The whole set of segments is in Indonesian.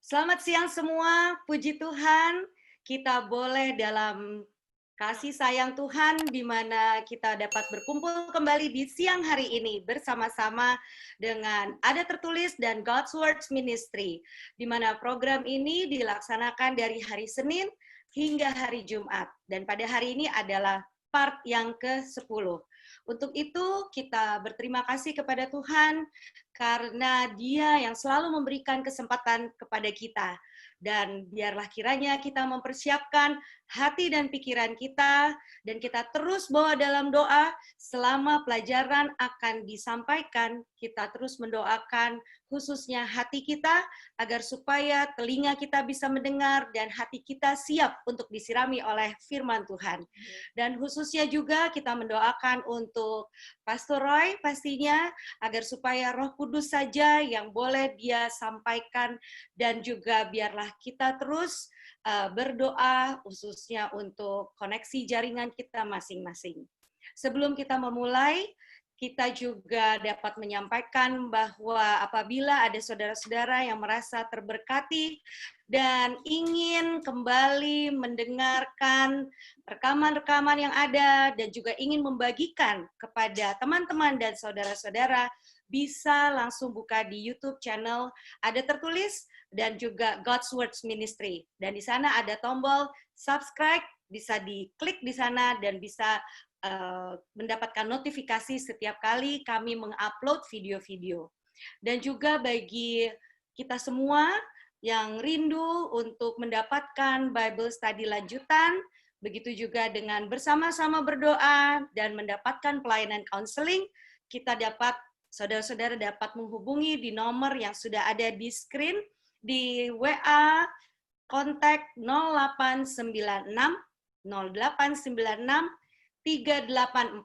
Selamat siang semua, puji Tuhan. Kita boleh dalam kasih sayang Tuhan di mana kita dapat berkumpul kembali di siang hari ini bersama-sama dengan Ada Tertulis dan God's Words Ministry, di mana program ini dilaksanakan dari hari Senin hingga hari Jumat. Dan pada hari ini adalah part yang ke-10. Untuk itu kita berterima kasih kepada Tuhan karena Dia yang selalu memberikan kesempatan kepada kita. Dan biarlah kiranya kita mempersiapkan hati dan pikiran kita, dan kita terus bawa dalam doa selama pelajaran akan disampaikan. Kita terus mendoakan khususnya hati kita, agar supaya telinga kita bisa mendengar dan hati kita siap untuk disirami oleh firman Tuhan. Dan khususnya juga kita mendoakan untuk Pastor Roy pastinya, agar supaya Roh Kudus saja yang boleh Dia sampaikan, dan juga biarlah kita terus berdoa khususnya untuk koneksi jaringan kita masing-masing. Sebelum kita memulai, kita juga dapat menyampaikan bahwa apabila ada saudara-saudara yang merasa terberkati dan ingin kembali mendengarkan rekaman-rekaman yang ada dan juga ingin membagikan kepada teman-teman dan saudara-saudara, bisa langsung buka di YouTube channel Ada Tertulis dan juga God's Words Ministry. Dan di sana ada tombol subscribe, bisa diklik di sana dan bisa mendapatkan notifikasi setiap kali kami mengupload video-video. Dan juga bagi kita semua yang rindu untuk mendapatkan Bible Study lanjutan, begitu juga dengan bersama-sama berdoa dan mendapatkan pelayanan counseling, saudara-saudara dapat menghubungi di nomor yang sudah ada di screen, di WA kontak 0896 3844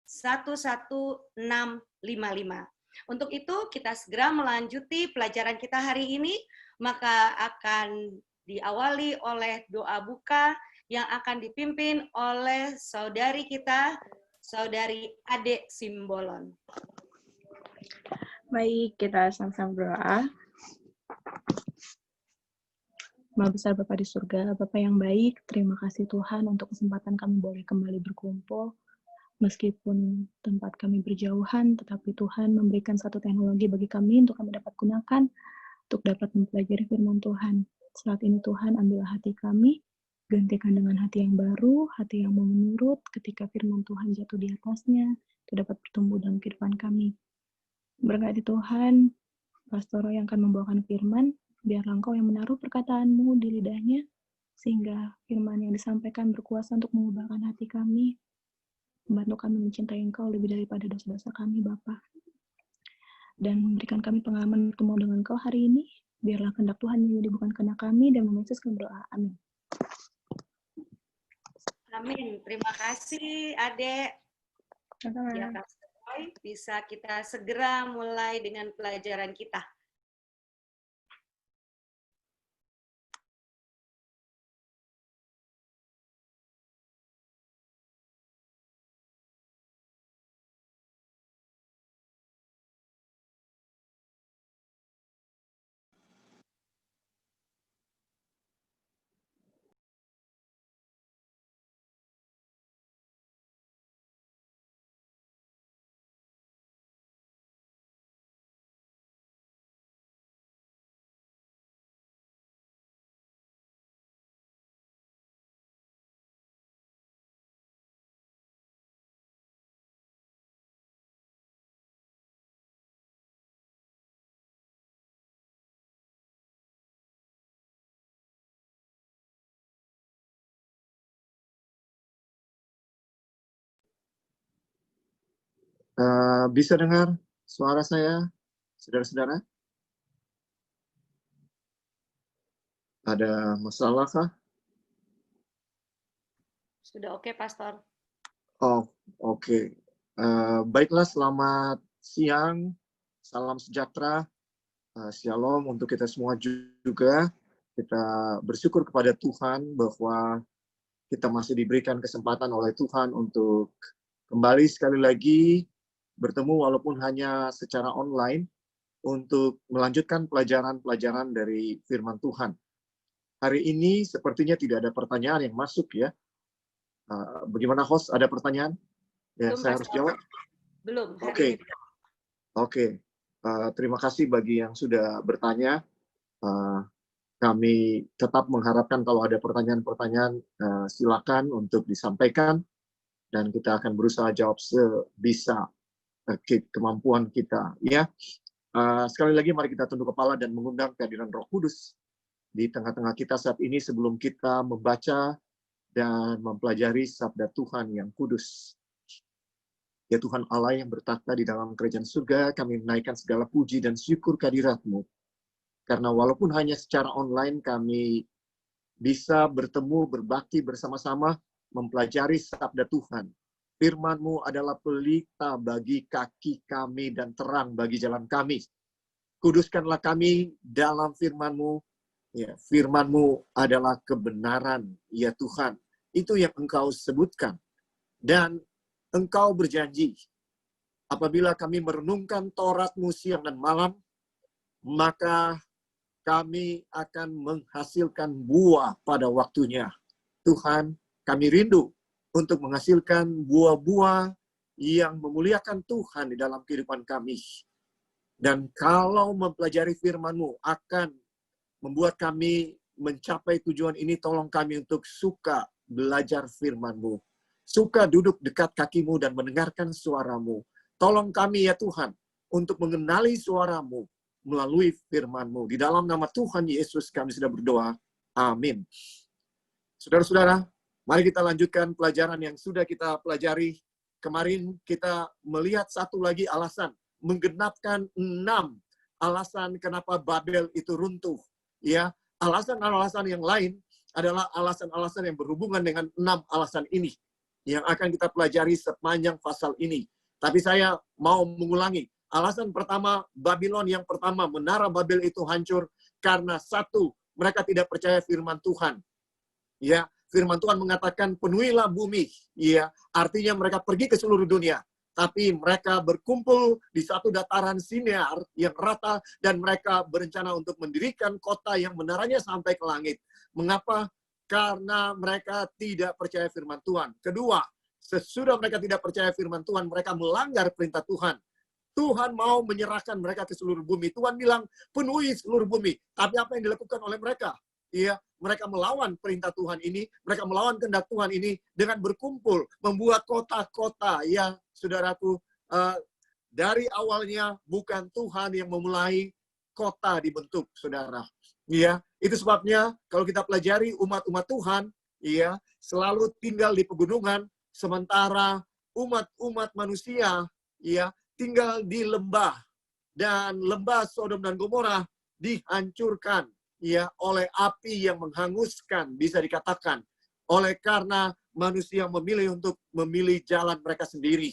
11655. Untuk itu kita segera melanjuti pelajaran kita hari ini, maka akan diawali oleh doa buka yang akan dipimpin oleh saudari kita, Saudari Ade Simbolon. Baik, kita sama-sama berdoa. Maha besar Bapa di surga, Bapa yang baik, terima kasih Tuhan untuk kesempatan kami boleh kembali berkumpul. Meskipun tempat kami berjauhan, tetapi Tuhan memberikan satu teknologi bagi kami untuk kami dapat gunakan untuk dapat mempelajari firman Tuhan. Saat ini Tuhan, ambillah hati kami, gantikan dengan hati yang baru, hati yang mau menurut ketika firman Tuhan jatuh di atasnya, itu dapat bertumbuh dalam kehidupan kami. Berkati Tuhan, Pastor yang akan membawakan firman, biarlah Engkau yang menaruh perkataan-Mu di lidahnya, sehingga firman yang disampaikan berkuasa untuk mengubahkan hati kami, membantu kami mencintai Engkau lebih daripada dosa-dosa kami, Bapa. Dan memberikan kami pengalaman bertemu dengan Engkau hari ini, biarlah kehendak Tuhan menjadi bukan kehendak kami, dan Yesus kami berdoa. Amin. Amin. Terima kasih, Adek. Ya, Sama-sama. Pastor Roy, bisa kita segera mulai dengan pelajaran kita. Bisa dengar suara saya, saudara-saudara? Ada masalah kah? Sudah oke, Pastor? Oh, oke. Baiklah, selamat siang, salam sejahtera, shalom untuk kita semua juga. Kita bersyukur kepada Tuhan bahwa kita masih diberikan kesempatan oleh Tuhan untuk kembali sekali lagi bertemu walaupun hanya secara online untuk melanjutkan pelajaran-pelajaran dari firman Tuhan. Hari ini sepertinya tidak ada pertanyaan yang masuk ya. Bagaimana host, ada pertanyaan? Ya, Belum, saya harus jawab. Belum. Oke. Terima kasih bagi yang sudah bertanya. Kami tetap mengharapkan kalau ada pertanyaan-pertanyaan, silakan untuk disampaikan dan kita akan berusaha jawab sebisa kemampuan kita. Ya, sekali lagi mari kita tunduk kepala dan mengundang kehadiran Roh Kudus di tengah-tengah kita saat ini sebelum kita membaca dan mempelajari sabda Tuhan yang kudus. Ya Tuhan Allah yang bertakhta di dalam kerajaan surga, kami menaikkan segala puji dan syukur kehadirat-Mu. Karena walaupun hanya secara online kami bisa bertemu, berbakti bersama-sama, mempelajari sabda Tuhan. Firman-Mu adalah pelita bagi kaki kami dan terang bagi jalan kami. Kuduskanlah kami dalam firman-Mu. Ya, firman-Mu adalah kebenaran, ya Tuhan. Itu yang Engkau sebutkan. Dan Engkau berjanji, apabila kami merenungkan Taurat-Mu siang dan malam, maka kami akan menghasilkan buah pada waktunya. Tuhan, kami rindu untuk menghasilkan buah-buah yang memuliakan Tuhan di dalam kehidupan kami. Dan kalau mempelajari firman-Mu akan membuat kami mencapai tujuan ini, tolong kami untuk suka belajar firman-Mu. Suka duduk dekat kaki-Mu dan mendengarkan suara-Mu. Tolong kami ya Tuhan, untuk mengenali suara-Mu melalui firman-Mu. Di dalam nama Tuhan Yesus kami sudah berdoa. Amin. Saudara-saudara, mari kita lanjutkan pelajaran yang sudah kita pelajari. Kemarin kita melihat satu lagi alasan, menggenapkan 6 alasan kenapa Babel itu runtuh. Ya, alasan-alasan yang lain adalah alasan-alasan yang berhubungan dengan 6 alasan ini yang akan kita pelajari sepanjang pasal ini. Tapi saya mau mengulangi. Alasan pertama, Babylon yang pertama, Menara Babel itu hancur karena satu, mereka tidak percaya firman Tuhan. Ya, firman Tuhan mengatakan penuhilah bumi. Ya, artinya mereka pergi ke seluruh dunia. Tapi mereka berkumpul di satu dataran Sinear yang rata dan mereka berencana untuk mendirikan kota yang menaranya sampai ke langit. Mengapa? Karena mereka tidak percaya firman Tuhan. Kedua, sesudah mereka tidak percaya firman Tuhan, mereka melanggar perintah Tuhan. Tuhan mau menyerahkan mereka ke seluruh bumi. Tuhan bilang, penuhi seluruh bumi. Tapi apa yang dilakukan oleh mereka? Iya, mereka melawan perintah Tuhan ini, mereka melawan kehendak Tuhan ini dengan berkumpul, membuat kota-kota. Ya, saudaraku, dari awalnya bukan Tuhan yang memulai kota dibentuk, saudara. Iya, itu sebabnya kalau kita pelajari umat-umat Tuhan, iya, selalu tinggal di pegunungan, sementara umat-umat manusia, iya, tinggal di lembah, dan lembah Sodom dan Gomora dihancurkan ya oleh api yang menghanguskan, bisa dikatakan, oleh karena manusia memilih untuk memilih jalan mereka sendiri.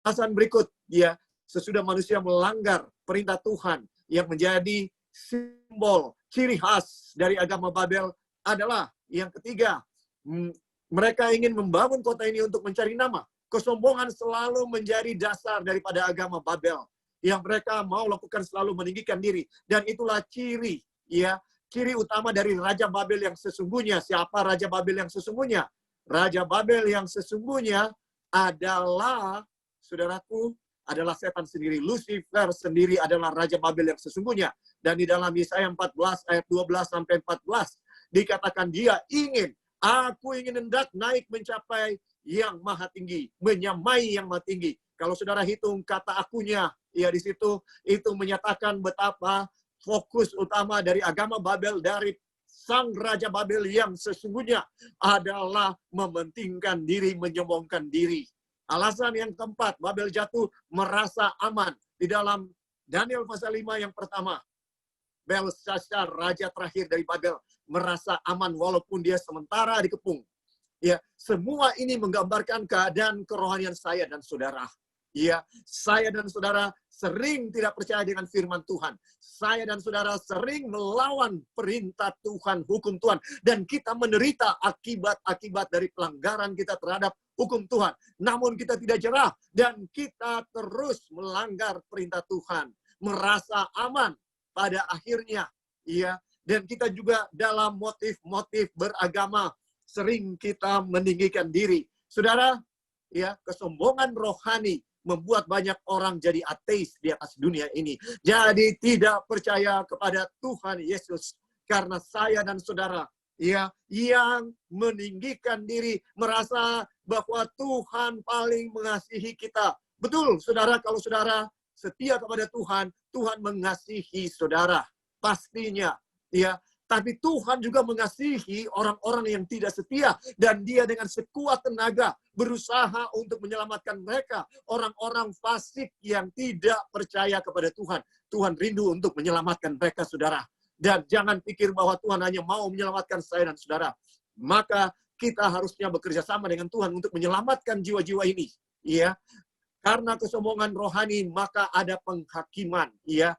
Alasan berikut, ya, sesudah manusia melanggar perintah Tuhan yang menjadi simbol ciri khas dari agama Babel adalah yang ketiga, mereka ingin membangun kota ini untuk mencari nama. Kesombongan selalu menjadi dasar daripada agama Babel. Yang mereka mau lakukan selalu meninggikan diri. Dan itulah ciri, ya, ciri utama dari Raja Babel yang sesungguhnya. Siapa Raja Babel yang sesungguhnya? Raja Babel yang sesungguhnya adalah, saudaraku, adalah setan sendiri. Lucifer sendiri adalah Raja Babel yang sesungguhnya. Dan di dalam Yesaya 14 ayat 12-14 dikatakan dia ingin, aku ingin hendak naik mencapai yang maha tinggi, menyamai yang maha tinggi. Kalau saudara hitung kata akunya, ya di situ itu menyatakan betapa fokus utama dari agama Babel, dari sang Raja Babel yang sesungguhnya adalah mementingkan diri, menyombongkan diri. Alasan yang keempat, Babel jatuh merasa aman. Di dalam Daniel pasal 5 yang pertama, Belshazzar, raja terakhir dari Babel, merasa aman walaupun dia sementara dikepung. Ya, semua ini menggambarkan keadaan kerohanian saya dan saudara. Ya, saya dan saudara sering tidak percaya dengan firman Tuhan. Saya dan saudara sering melawan perintah Tuhan, hukum Tuhan. Dan kita menderita akibat-akibat dari pelanggaran kita terhadap hukum Tuhan. Namun kita tidak jerah dan kita terus melanggar perintah Tuhan. merasa aman pada akhirnya. Ya, dan kita juga dalam motif-motif beragama sering kita meninggikan diri. Saudara, ya, kesombongan rohani membuat banyak orang jadi ateis di atas dunia ini. Jadi tidak percaya kepada Tuhan Yesus. Karena saya dan saudara, ya, yang meninggikan diri, merasa bahwa Tuhan paling mengasihi kita. Betul, saudara, kalau saudara setia kepada Tuhan, Tuhan mengasihi saudara. Pastinya, ya. Tapi Tuhan juga mengasihi orang-orang yang tidak setia. Dan dia dengan sekuat tenaga berusaha untuk menyelamatkan mereka. Orang-orang fasik yang tidak percaya kepada Tuhan. Tuhan rindu untuk menyelamatkan mereka, saudara. Dan jangan pikir bahwa Tuhan hanya mau menyelamatkan saya dan saudara. Maka kita harusnya bekerja sama dengan Tuhan untuk menyelamatkan jiwa-jiwa ini. Ya, karena kesombongan rohani maka ada penghakiman. Ya,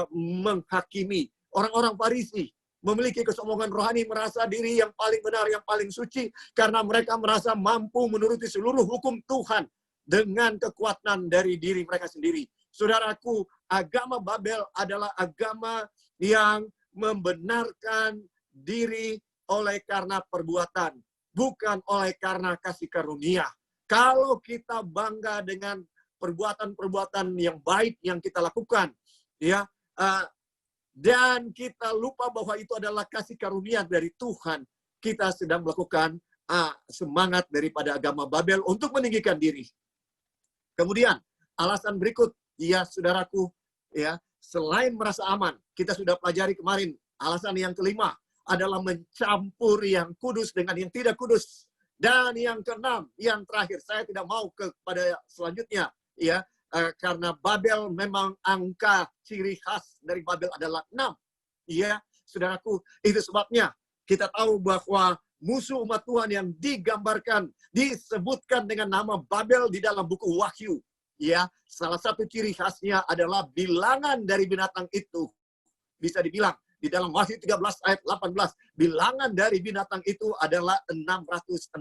menghakimi. Orang-orang Farisi memiliki kesombongan rohani, merasa diri yang paling benar, yang paling suci, karena mereka merasa mampu menuruti seluruh hukum Tuhan dengan kekuatan dari diri mereka sendiri. Saudaraku, agama Babel adalah agama yang membenarkan diri oleh karena perbuatan, bukan oleh karena kasih karunia. Kalau kita bangga dengan perbuatan-perbuatan yang baik yang kita lakukan, ya, dan kita lupa bahwa itu adalah kasih karunia dari Tuhan, kita sedang melakukan semangat daripada agama Babel untuk meninggikan diri. Kemudian alasan berikut, ya saudaraku, ya, selain merasa aman, kita sudah pelajari kemarin, alasan yang kelima adalah mencampur yang kudus dengan yang tidak kudus. Dan yang keenam, yang terakhir, saya tidak mau kepada selanjutnya, ya, karena Babel memang angka ciri khas dari Babel adalah 6. Ya, saudaraku, itu sebabnya kita tahu bahwa musuh umat Tuhan yang digambarkan, disebutkan dengan nama Babel di dalam buku Wahyu. Ya, salah satu ciri khasnya adalah bilangan dari binatang itu. Bisa dibilang di dalam Wahyu 13 ayat 18, bilangan dari binatang itu adalah 666.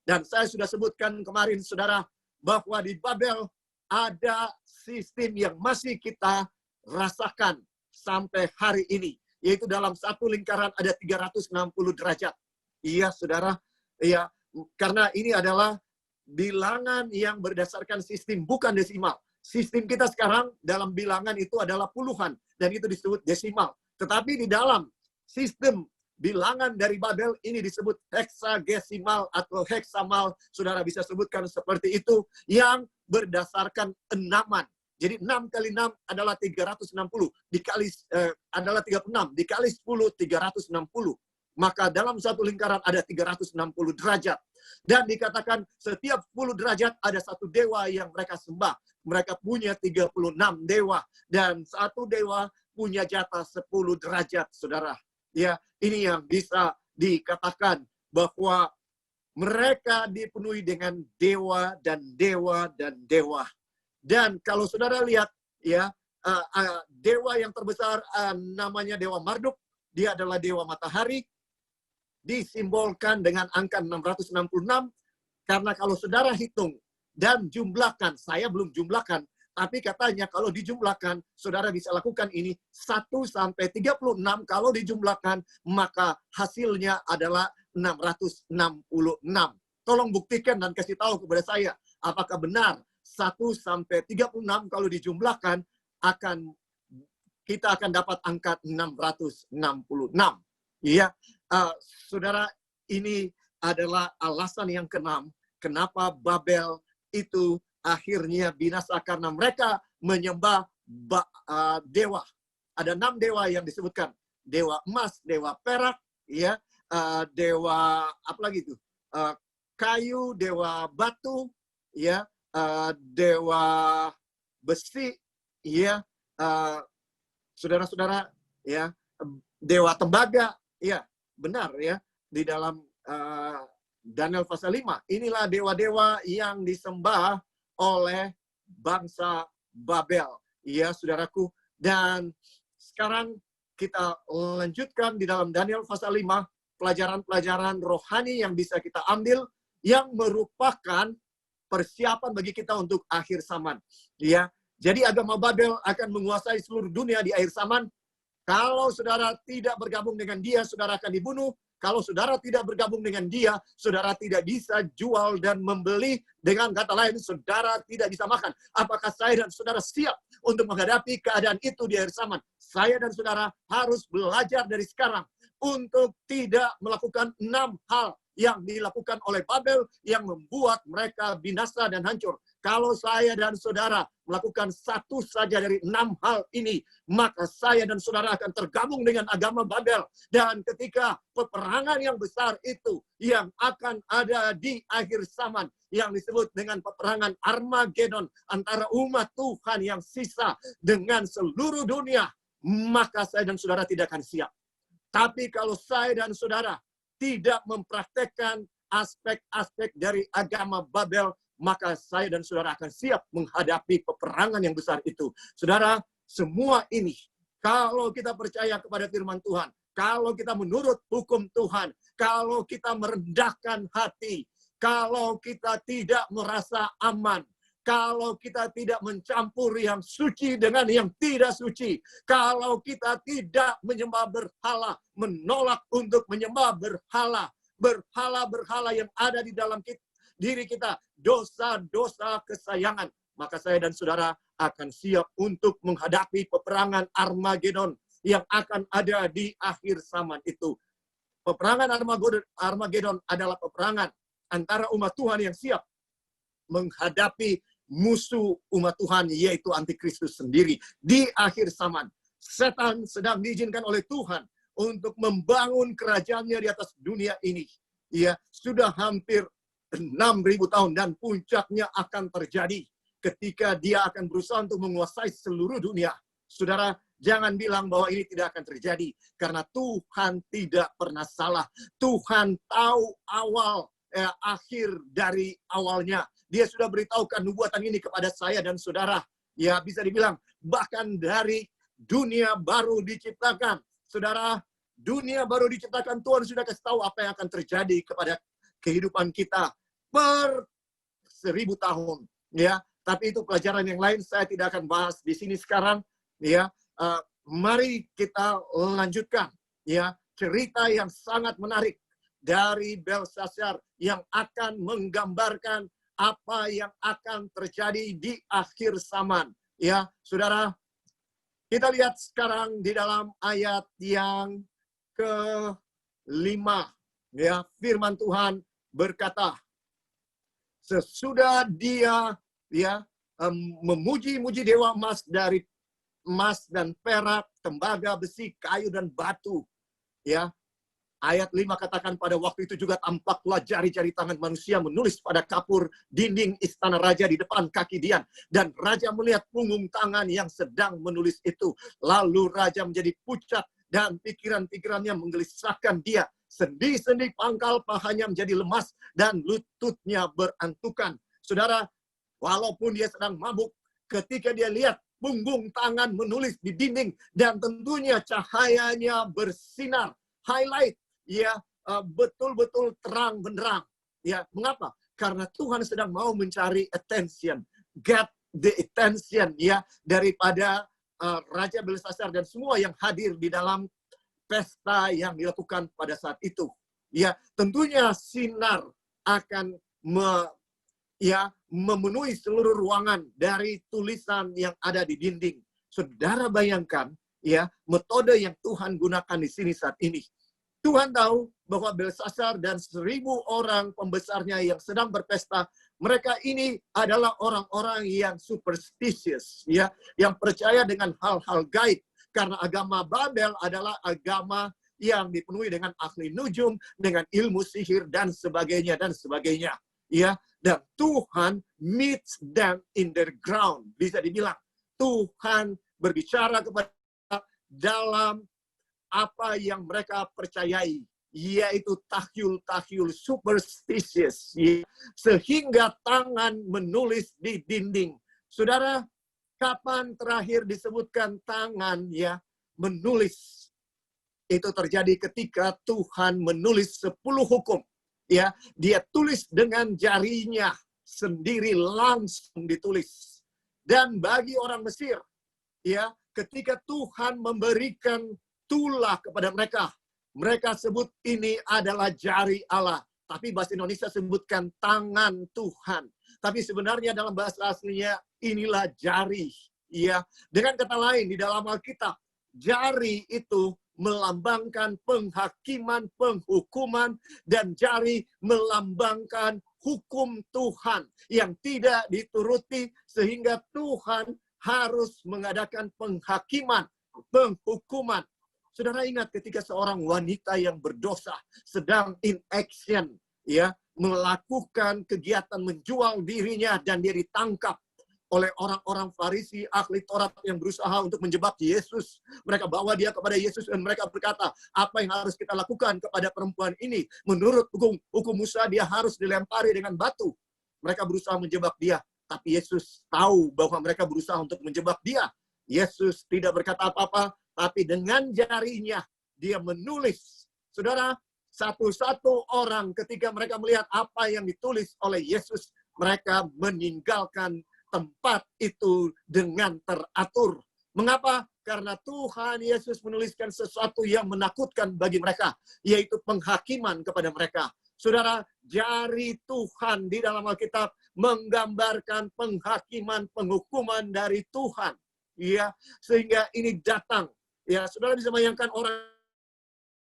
Dan saya sudah sebutkan kemarin, saudara, bahwa di Babel ada sistem yang masih kita rasakan sampai hari ini. Yaitu dalam satu lingkaran ada 360 derajat. Iya, saudara. Iya, karena ini adalah bilangan yang berdasarkan sistem, bukan desimal. Sistem kita sekarang dalam bilangan itu adalah puluhan, dan itu disebut desimal. Tetapi di dalam sistem bilangan dari Babel ini disebut hexagesimal atau heksamal. Saudara bisa sebutkan seperti itu, yang berdasarkan enaman. Jadi 6 kali 6 adalah 360, dikali adalah 36, dikali 10, 360. Maka dalam satu lingkaran ada 360 derajat. Dan dikatakan setiap 10 derajat ada satu dewa yang mereka sembah. Mereka punya 36 dewa. Dan satu dewa punya jatah 10 derajat, saudara. Ya, ini yang bisa dikatakan bahwa mereka dipenuhi dengan dewa dan dewa dan dewa. Dan kalau saudara lihat, ya, dewa yang terbesar namanya Dewa Marduk. Dia adalah dewa matahari. Disimbolkan dengan angka 666. Karena kalau saudara hitung dan jumlahkan, saya belum jumlahkan, tapi katanya kalau dijumlahkan, saudara bisa lakukan ini 1 sampai 36. Kalau dijumlahkan, maka hasilnya adalah 666. Tolong buktikan dan kasih tahu kepada saya, apakah benar 1 sampai 36 kalau dijumlahkan kita akan dapat angka 666. Iya, saudara, ini adalah alasan yang keenam kenapa Babel itu akhirnya binasa, karena mereka menyembah dewa. Ada 6 dewa yang disebutkan. Dewa emas, dewa perak, ya, dewa apa lagi itu? Kayu, dewa batu, ya, dewa besi, ya, saudara-saudara, ya, dewa tembaga, ya, benar, ya, di dalam Daniel pasal 5. Inilah dewa-dewa yang disembah oleh bangsa Babel, ya, saudaraku. Dan sekarang kita lanjutkan di dalam Daniel pasal 5, pelajaran-pelajaran rohani yang bisa kita ambil, yang merupakan persiapan bagi kita untuk akhir zaman. Ya, Jadi agama Babel akan menguasai seluruh dunia di akhir zaman. Kalau saudara tidak bergabung dengan dia, saudara akan dibunuh. Kalau saudara tidak bergabung dengan dia, saudara tidak bisa jual dan membeli. Dengan kata lain, saudara tidak bisa makan. Apakah saya dan saudara siap untuk menghadapi keadaan itu di akhir zaman? Saya dan saudara harus belajar dari sekarang untuk tidak melakukan 6 hal yang dilakukan oleh Babel yang membuat mereka binasa dan hancur. Kalau saya dan saudara melakukan satu saja dari 6 hal ini, maka saya dan saudara akan tergabung dengan agama Babel. Dan ketika peperangan yang besar itu yang akan ada di akhir zaman, yang disebut dengan peperangan Armageddon antara umat Tuhan yang sisa dengan seluruh dunia, maka saya dan saudara tidak akan siap. Tapi kalau saya dan saudara tidak mempraktekkan aspek-aspek dari agama Babel, maka saya dan saudara akan siap menghadapi peperangan yang besar itu. Saudara, semua ini, kalau kita percaya kepada firman Tuhan, kalau kita menurut hukum Tuhan, kalau kita merendahkan hati, kalau kita tidak merasa aman, kalau kita tidak mencampur yang suci dengan yang tidak suci, kalau kita tidak menyembah berhala, menolak untuk menyembah berhala, berhala-berhala yang ada di dalam diri kita, dosa-dosa kesayangan, maka saya dan saudara akan siap untuk menghadapi peperangan Armageddon yang akan ada di akhir zaman itu. Peperangan Armageddon adalah peperangan antara umat Tuhan yang siap menghadapi musuh umat Tuhan, yaitu antikristus sendiri. Di akhir zaman, setan sedang diizinkan oleh Tuhan untuk membangun kerajaannya di atas dunia ini. Ya, sudah hampir 6.000 tahun dan puncaknya akan terjadi ketika dia akan berusaha untuk menguasai seluruh dunia. Saudara, jangan bilang bahwa ini tidak akan terjadi, karena Tuhan tidak pernah salah. Tuhan tahu akhir dari awalnya. Dia sudah beritahukan nubuatan ini kepada saya dan saudara. Ya, bisa dibilang bahkan dari dunia baru diciptakan. Saudara, dunia baru diciptakan, Tuhan sudah kasih tahu apa yang akan terjadi kepada kehidupan kita per 1000 tahun. Ya, tapi itu pelajaran yang lain, saya tidak akan bahas di sini sekarang. Ya, mari kita lanjutkan. Ya, cerita yang sangat menarik dari Belshazzar yang akan menggambarkan apa yang akan terjadi di akhir zaman. Ya, saudara, kita lihat sekarang di dalam ayat yang ke-5. Ya, firman Tuhan berkata, sesudah dia memuji-muji dewa emas dari emas dan perak, tembaga, besi, kayu dan batu. Ya, ayat 5 katakan, pada waktu itu juga tampaklah jari-jari tangan manusia menulis pada kapur dinding istana raja di depan kaki Dian. Dan raja melihat punggung tangan yang sedang menulis itu. Lalu raja menjadi pucat dan pikiran-pikirannya menggelisahkan dia. Sendi-sendi pangkal pahanya menjadi lemas dan lututnya berantukan. Saudara, walaupun dia sedang mabuk, ketika dia lihat punggung tangan menulis di dinding dan tentunya cahayanya bersinar, highlight, ya, betul-betul terang benderang. Ya, mengapa? Karena Tuhan sedang mau mencari attention, get the attention, ya, daripada Raja Belshazzar dan semua yang hadir di dalam pesta yang dilakukan pada saat itu. Ya, tentunya sinar akan memenuhi seluruh ruangan dari tulisan yang ada di dinding. Saudara bayangkan, ya, metode yang Tuhan gunakan di sini saat ini. Tuhan tahu bahwa Belshazzar dan 1000 orang pembesarnya yang sedang berpesta, mereka ini adalah orang-orang yang superstitious, ya, yang percaya dengan hal-hal gaib. Karena agama Babel adalah agama yang dipenuhi dengan ahli nujum, dengan ilmu sihir dan sebagainya dan sebagainya. Ya, dan Tuhan meets them in their ground. Bisa dibilang Tuhan berbicara kepada dalam apa yang mereka percayai, yaitu tahyul-tahyul superstitious, ya, sehingga tangan menulis di dinding. Saudara, kapan terakhir disebutkan tangan, ya, menulis? Itu terjadi ketika Tuhan menulis 10 hukum. Ya, dia tulis dengan jarinya sendiri, langsung ditulis. Dan bagi orang Mesir, ya, ketika Tuhan memberikan tulah kepada mereka, mereka sebut ini adalah jari Allah. Tapi bahasa Indonesia sebutkan tangan Tuhan. Tapi sebenarnya dalam bahasa aslinya inilah jari. Ya, dengan kata lain di dalam Alkitab, jari itu melambangkan penghakiman, penghukuman, dan jari melambangkan hukum Tuhan yang tidak dituruti sehingga Tuhan harus mengadakan penghakiman, penghukuman. Saudara ingat ketika seorang wanita yang berdosa sedang in action, ya, melakukan kegiatan menjual dirinya dan dia ditangkap oleh orang-orang Farisi, ahli Taurat yang berusaha untuk menjebak Yesus. Mereka bawa dia kepada Yesus dan mereka berkata, apa yang harus kita lakukan kepada perempuan ini? Menurut hukum Musa, dia harus dilempari dengan batu. Mereka berusaha menjebak dia, tapi Yesus tahu bahwa mereka berusaha untuk menjebak dia. Yesus tidak berkata apa-apa, tapi dengan jarinya dia menulis. Saudara, satu-satu orang ketika mereka melihat apa yang ditulis oleh Yesus, mereka meninggalkan tempat itu dengan teratur. Mengapa? Karena Tuhan Yesus menuliskan sesuatu yang menakutkan bagi mereka, yaitu penghakiman kepada mereka. Saudara, jari Tuhan di dalam Alkitab menggambarkan penghakiman, penghukuman dari Tuhan. Ya, sehingga ini datang. Ya, saudara bisa bayangkan orang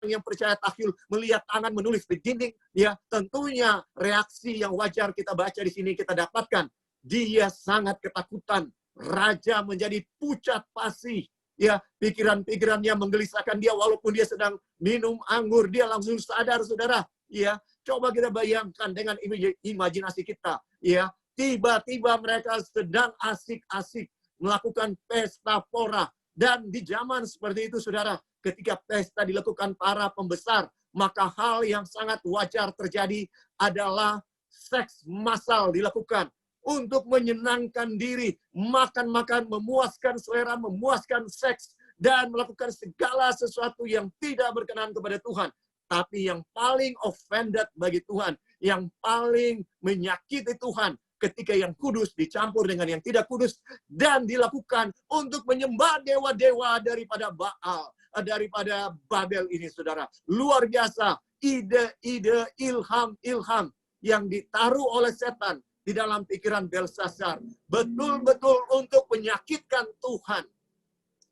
yang percaya takyul melihat tangan menulis di dinding, ya, tentunya reaksi yang wajar kita baca di sini kita dapatkan. Dia sangat ketakutan. Raja menjadi pucat pasi. Ya, pikiran-pikirannya menggelisahkan dia walaupun dia sedang minum anggur, dia langsung sadar, saudara. Ya, coba kita bayangkan dengan imajinasi kita. Ya, tiba-tiba mereka sedang asik-asik melakukan pesta pora. Dan di zaman seperti itu, saudara, ketika pesta dilakukan para pembesar, maka hal yang sangat wajar terjadi adalah seks massal dilakukan. Untuk menyenangkan diri, makan-makan, memuaskan selera, memuaskan seks, dan melakukan segala sesuatu yang tidak berkenan kepada Tuhan. Tapi yang paling offended bagi Tuhan, yang paling menyakiti Tuhan, ketika yang kudus dicampur dengan yang tidak kudus, dan dilakukan untuk menyembah dewa-dewa daripada Baal, daripada Babel ini, saudara. Luar biasa, ide-ide, ilham-ilham yang ditaruh oleh setan di dalam pikiran Belsasar, betul-betul untuk menyakitkan Tuhan.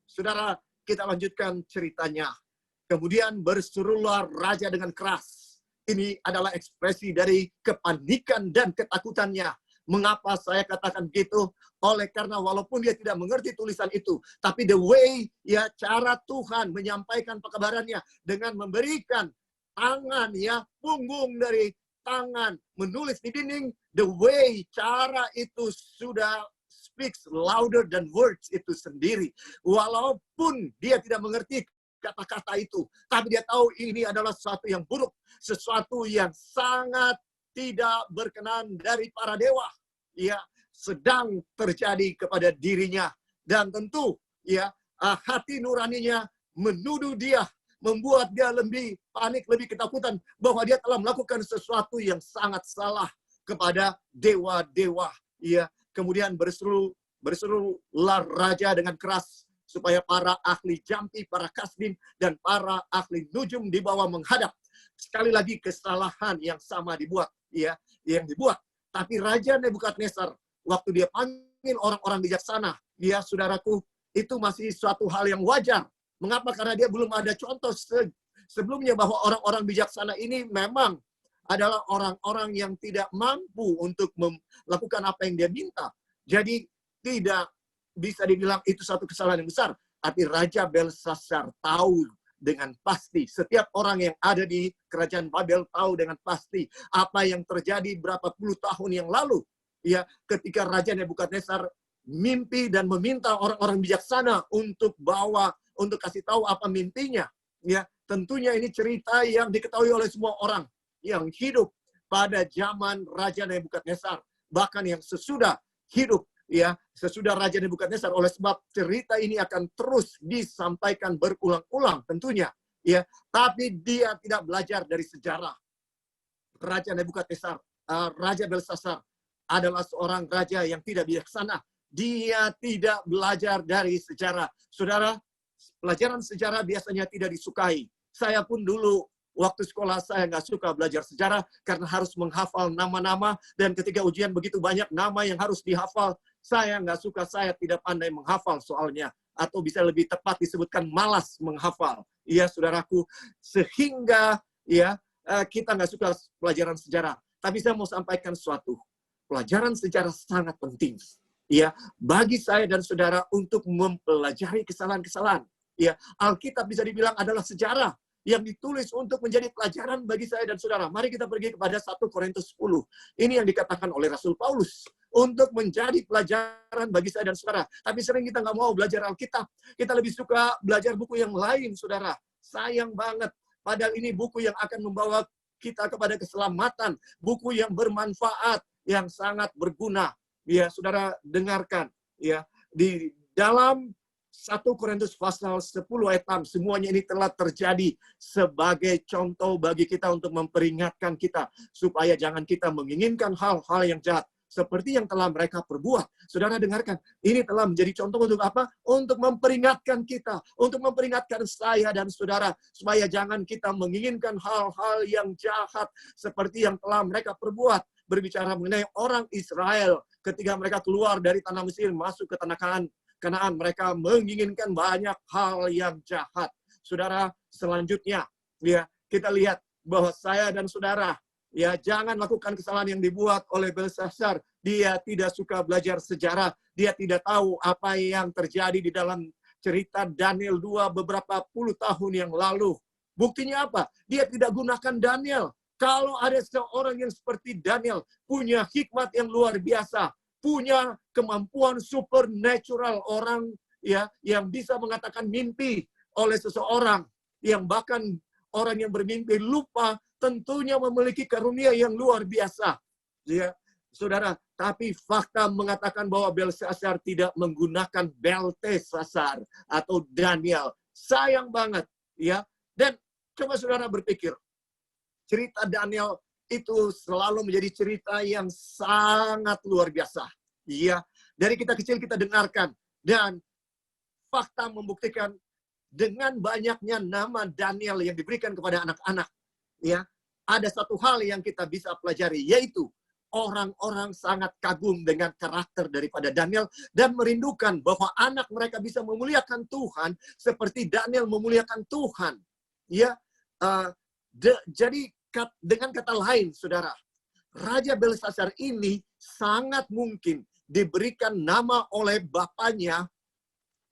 Saudara, kita lanjutkan ceritanya. Kemudian berserulah raja dengan keras. Ini adalah ekspresi dari kepanikan dan ketakutannya. Mengapa saya katakan begitu? Oleh karena walaupun dia tidak mengerti tulisan itu, tapi the way, ya, cara Tuhan menyampaikan pekabarannya dengan memberikan tangan, ya, punggung dari tangan, menulis di dinding, the way, cara itu sudah speaks louder than words itu sendiri. Walaupun dia tidak mengerti kata-kata itu, tapi dia tahu ini adalah sesuatu yang buruk, sesuatu yang sangat tidak berkenan dari para dewa, ya, sedang terjadi kepada dirinya. Dan tentu, ya, hati nuraninya menuduh dia, membuat dia lebih panik, lebih ketakutan bahwa dia telah melakukan sesuatu yang sangat salah kepada dewa-dewa. Ya, kemudian berserulah raja dengan keras supaya para ahli jampi, para kasdim, dan para ahli nujum dibawa menghadap. Sekali lagi kesalahan yang sama dibuat, ya, yang dibuat. Tapi Raja Nebukadnezar, waktu dia panggil orang-orang bijaksana, ya, saudaraku, itu masih suatu hal yang wajar. Mengapa? Karena dia belum ada contoh sebelumnya bahwa orang-orang bijaksana ini memang adalah orang-orang yang tidak mampu untuk melakukan apa yang dia minta. Jadi tidak bisa dibilang itu satu kesalahan yang besar. Tapi Raja Belsasar tahu dengan pasti, setiap orang yang ada di kerajaan Babel tahu dengan pasti apa yang terjadi berapa puluh tahun yang lalu. Ya, ketika Raja Nebukadnezar mimpi dan meminta orang-orang bijaksana untuk kasih tahu apa mimpinya. Ya, tentunya ini cerita yang diketahui oleh semua orang yang hidup pada zaman Raja Nebukadnezar, bahkan yang sesudah hidup, ya, sesudah Raja Nebukadnezar, oleh sebab cerita ini akan terus disampaikan berulang-ulang tentunya, ya. Tapi dia tidak belajar dari sejarah. Raja Nebukadnezar, Raja Belsasar adalah seorang raja yang tidak bijaksana. dia tidak belajar dari sejarah. Saudara, pelajaran sejarah biasanya tidak disukai. Saya pun dulu waktu sekolah saya nggak suka belajar sejarah karena harus menghafal nama-nama, dan ketika ujian begitu banyak nama yang harus dihafal, saya nggak suka, saya tidak pandai menghafal soalnya. Atau bisa lebih tepat disebutkan malas menghafal. Ya, saudaraku, sehingga ya kita nggak suka pelajaran sejarah. Tapi saya mau sampaikan sesuatu. Pelajaran sejarah sangat penting. Ya, bagi saya dan saudara untuk mempelajari kesalahan-kesalahan. Ya, Alkitab bisa dibilang adalah sejarah yang ditulis untuk menjadi pelajaran bagi saya dan saudara. Mari kita pergi kepada 1 Korintus 10. Ini yang dikatakan oleh Rasul Paulus. Untuk menjadi pelajaran bagi saya dan saudara. Tapi sering kita nggak mau belajar Alkitab. Kita lebih suka belajar buku yang lain, saudara. Sayang banget. Padahal ini buku yang akan membawa kita kepada keselamatan. Buku yang bermanfaat, yang sangat berguna. Ya, saudara dengarkan. Ya, di dalam 1 Korintus pasal 10 ayat 6, semuanya ini telah terjadi sebagai contoh bagi kita untuk memperingatkan kita supaya jangan kita menginginkan hal-hal yang jahat seperti yang telah mereka perbuat. Saudara dengarkan, ini telah menjadi contoh untuk apa? Untuk memperingatkan kita, untuk memperingatkan saya dan saudara supaya jangan kita menginginkan hal-hal yang jahat seperti yang telah mereka perbuat. Berbicara mengenai orang Israel ketika mereka keluar dari tanah Mesir masuk ke tanah Kanaan, mereka menginginkan banyak hal yang jahat. Saudara, selanjutnya ya kita lihat bahwa saya dan saudara ya jangan lakukan kesalahan yang dibuat oleh Belsasar. Dia tidak suka belajar sejarah, dia tidak tahu apa yang terjadi di dalam cerita Daniel 2 beberapa puluh tahun yang lalu. Buktinya apa? Dia tidak gunakan Daniel. Kalau ada seorang yang seperti Daniel punya hikmat yang luar biasa, punya kemampuan supernatural, orang ya yang bisa mengatakan mimpi oleh seseorang, yang bahkan orang yang bermimpi lupa, tentunya memiliki karunia yang luar biasa. Ya, saudara, tapi fakta mengatakan bahwa Belsasar tidak menggunakan Belteshazzar atau Daniel. Sayang banget, ya. Dan coba saudara berpikir, cerita Daniel itu selalu menjadi cerita yang sangat luar biasa. Iya, dari kita kecil kita dengarkan. Dan fakta membuktikan dengan banyaknya nama Daniel yang diberikan kepada anak-anak. Ya, ada satu hal yang kita bisa pelajari, yaitu orang-orang sangat kagum dengan karakter daripada Daniel dan merindukan bahwa anak mereka bisa memuliakan Tuhan seperti Daniel memuliakan Tuhan. Ya, jadi dengan kata lain, saudara, Raja Belsasar ini sangat mungkin diberikan nama oleh bapaknya,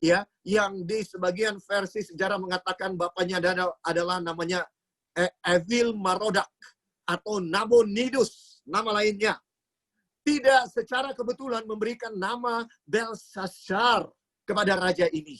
ya, yang di sebagian versi sejarah mengatakan bapaknya adalah namanya Evil Marodak atau Nabonidus, nama lainnya. Tidak secara kebetulan memberikan nama Belsasar kepada raja ini.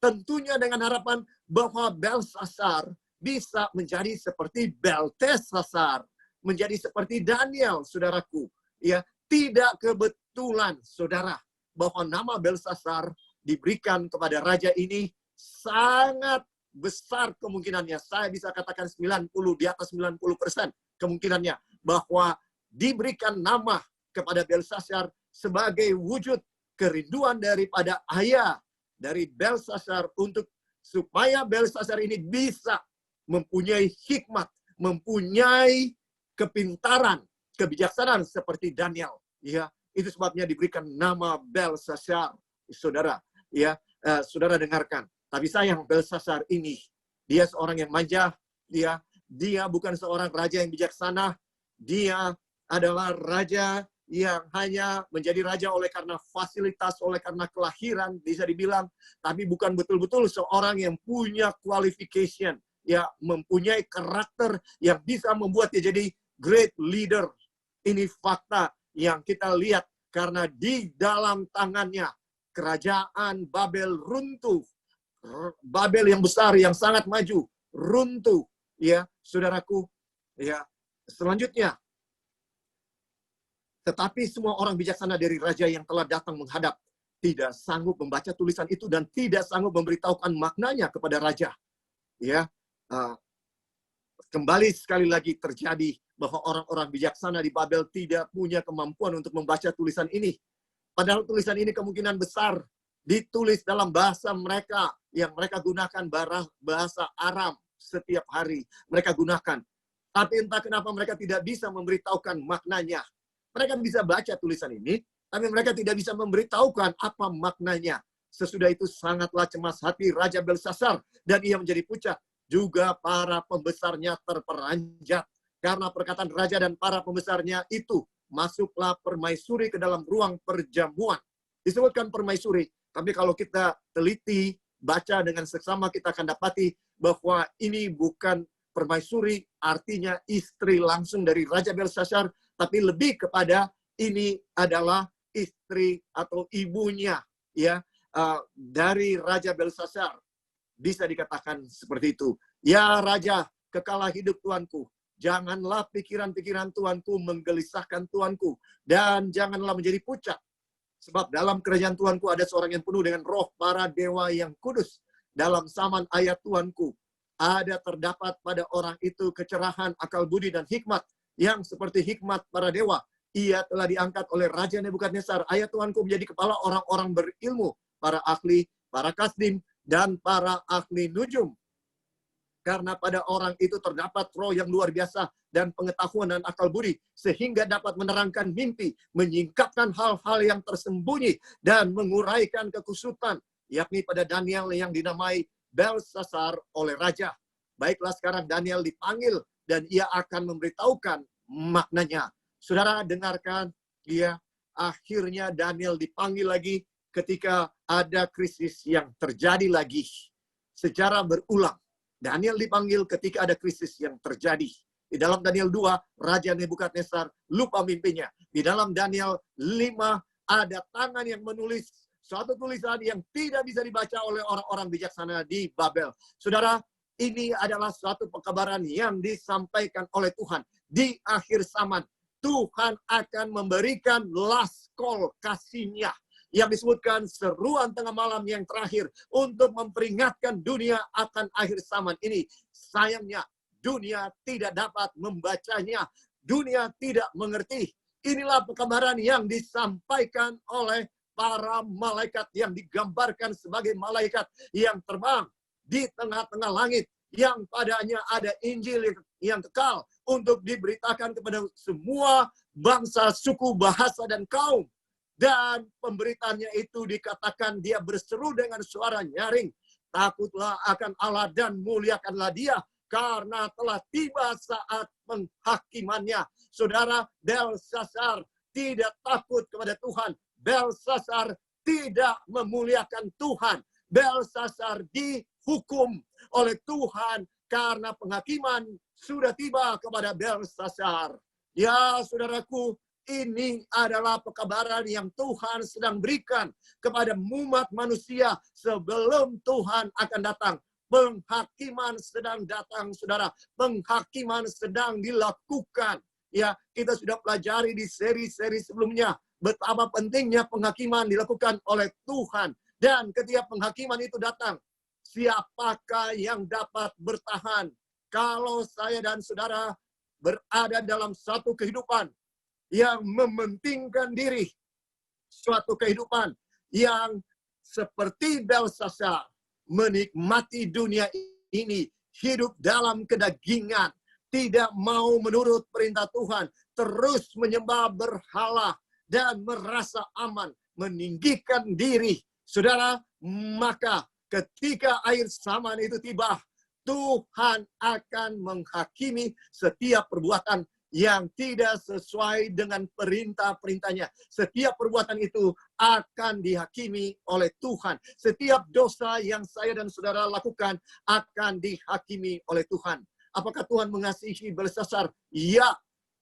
Tentunya dengan harapan bahwa Belsasar bisa menjadi seperti Belteshazzar, menjadi seperti Daniel, saudaraku. Ya, tidak kebetulan, saudara, bahwa nama Belsasar diberikan kepada raja ini sangat besar kemungkinannya. Saya bisa katakan 90, di atas 90% kemungkinannya bahwa diberikan nama kepada Belsasar sebagai wujud kerinduan daripada ayah dari Belsasar untuk supaya Belsasar ini bisa mempunyai hikmat, mempunyai kepintaran, kebijaksanaan seperti Daniel. Ya, itu sebabnya diberikan nama Belsasar, saudara. Ya, saudara dengarkan. Tapi sayang Belsasar ini, dia seorang yang manja. Dia bukan seorang raja yang bijaksana. Dia adalah raja yang hanya menjadi raja oleh karena fasilitas, oleh karena kelahiran, bisa dibilang. Tapi bukan betul-betul seorang yang punya qualification, ya, mempunyai karakter yang bisa membuat dia jadi great leader. Ini fakta yang kita lihat karena di dalam tangannya kerajaan Babel runtuh. Babel yang besar, yang sangat maju, runtuh. Ya, saudaraku. Ya, selanjutnya. Tetapi semua orang bijaksana dari raja yang telah datang menghadap tidak sanggup membaca tulisan itu dan tidak sanggup memberitahukan maknanya kepada raja. Ya, kembali sekali lagi terjadi bahwa orang-orang bijaksana di Babel tidak punya kemampuan untuk membaca tulisan ini. Padahal tulisan ini kemungkinan besar ditulis dalam bahasa mereka yang mereka gunakan, bahasa Aram setiap hari mereka gunakan. Tapi entah kenapa mereka tidak bisa memberitahukan maknanya. Mereka bisa baca tulisan ini, tapi mereka tidak bisa memberitahukan apa maknanya. Sesudah itu sangatlah cemas hati Raja Belsasar, dan ia menjadi pucat. Juga para pembesarnya terperanjat. Karena perkataan raja dan para pembesarnya itu, masuklah permaisuri ke dalam ruang perjamuan. Disebutkan permaisuri, tapi kalau kita teliti, baca dengan seksama, kita akan dapati bahwa ini bukan permaisuri, artinya istri langsung dari Raja Belsasar, tapi lebih kepada ini adalah istri atau ibunya, ya, dari Raja Belsasar. Bisa dikatakan seperti itu. Ya Raja, kekalah hidup Tuanku. Janganlah pikiran-pikiran Tuanku menggelisahkan Tuanku. Dan janganlah menjadi pucat. Sebab dalam kerajaan Tuanku ada seorang yang penuh dengan roh para dewa yang kudus. Dalam saman ayat Tuanku, ada terdapat pada orang itu kecerahan, akal budi, dan hikmat. Yang seperti hikmat para dewa. Ia telah diangkat oleh Raja Nebukadnezar. Ayat Tuanku menjadi kepala orang-orang berilmu. Para ahli, para kasdim, dan para ahli nujum. Karena pada orang itu terdapat roh yang luar biasa dan pengetahuan dan akal budi, sehingga dapat menerangkan mimpi, menyingkapkan hal-hal yang tersembunyi, dan menguraikan kekusutan, yakni pada Daniel yang dinamai Belsasar oleh Raja. Baiklah, sekarang Daniel dipanggil, dan ia akan memberitahukan maknanya. Saudara, dengarkan, ya, akhirnya Daniel dipanggil lagi ketika ada krisis yang terjadi lagi secara berulang. Daniel dipanggil ketika ada krisis yang terjadi. Di dalam Daniel 2, Raja Nebukadnezar lupa mimpinya. Di dalam Daniel 5, ada tangan yang menulis suatu tulisan yang tidak bisa dibaca oleh orang-orang bijaksana di Babel. Saudara, ini adalah suatu pekabaran yang disampaikan oleh Tuhan. Di akhir zaman, Tuhan akan memberikan last call kasih-Nya, yang disebutkan seruan tengah malam yang terakhir untuk memperingatkan dunia akan akhir zaman ini. Sayangnya, dunia tidak dapat membacanya. Dunia tidak mengerti. Inilah pekabaran yang disampaikan oleh para malaikat yang digambarkan sebagai malaikat yang terbang di tengah-tengah langit, yang padanya ada Injil yang kekal untuk diberitakan kepada semua bangsa, suku, bahasa, dan kaum. Dan pemberitaannya itu dikatakan dia berseru dengan suara nyaring. Takutlah akan Allah dan muliakanlah Dia, karena telah tiba saat penghakimannya. Saudara, Belsasar tidak takut kepada Tuhan. Belsasar tidak memuliakan Tuhan. Belsasar dihukum oleh Tuhan karena penghakiman sudah tiba kepada Belsasar. Ya, saudaraku, ini adalah pekabaran yang Tuhan sedang berikan kepada umat manusia sebelum Tuhan akan datang. Penghakiman sedang datang, saudara. Penghakiman sedang dilakukan. Ya, kita sudah pelajari di seri-seri sebelumnya betapa pentingnya penghakiman dilakukan oleh Tuhan. Dan ketika penghakiman itu datang, siapakah yang dapat bertahan? Kalau saya dan saudara berada dalam satu kehidupan yang mementingkan diri, suatu kehidupan yang seperti Belsasar, menikmati dunia ini, hidup dalam kedagingan, tidak mau menurut perintah Tuhan, terus menyembah berhala, dan merasa aman, meninggikan diri. Saudara, maka ketika akhir zaman itu tiba, Tuhan akan menghakimi setiap perbuatan yang tidak sesuai dengan perintah-perintahnya. Setiap perbuatan itu akan dihakimi oleh Tuhan. Setiap dosa yang saya dan saudara lakukan akan dihakimi oleh Tuhan. Apakah Tuhan mengasihi Belsasar? Ya,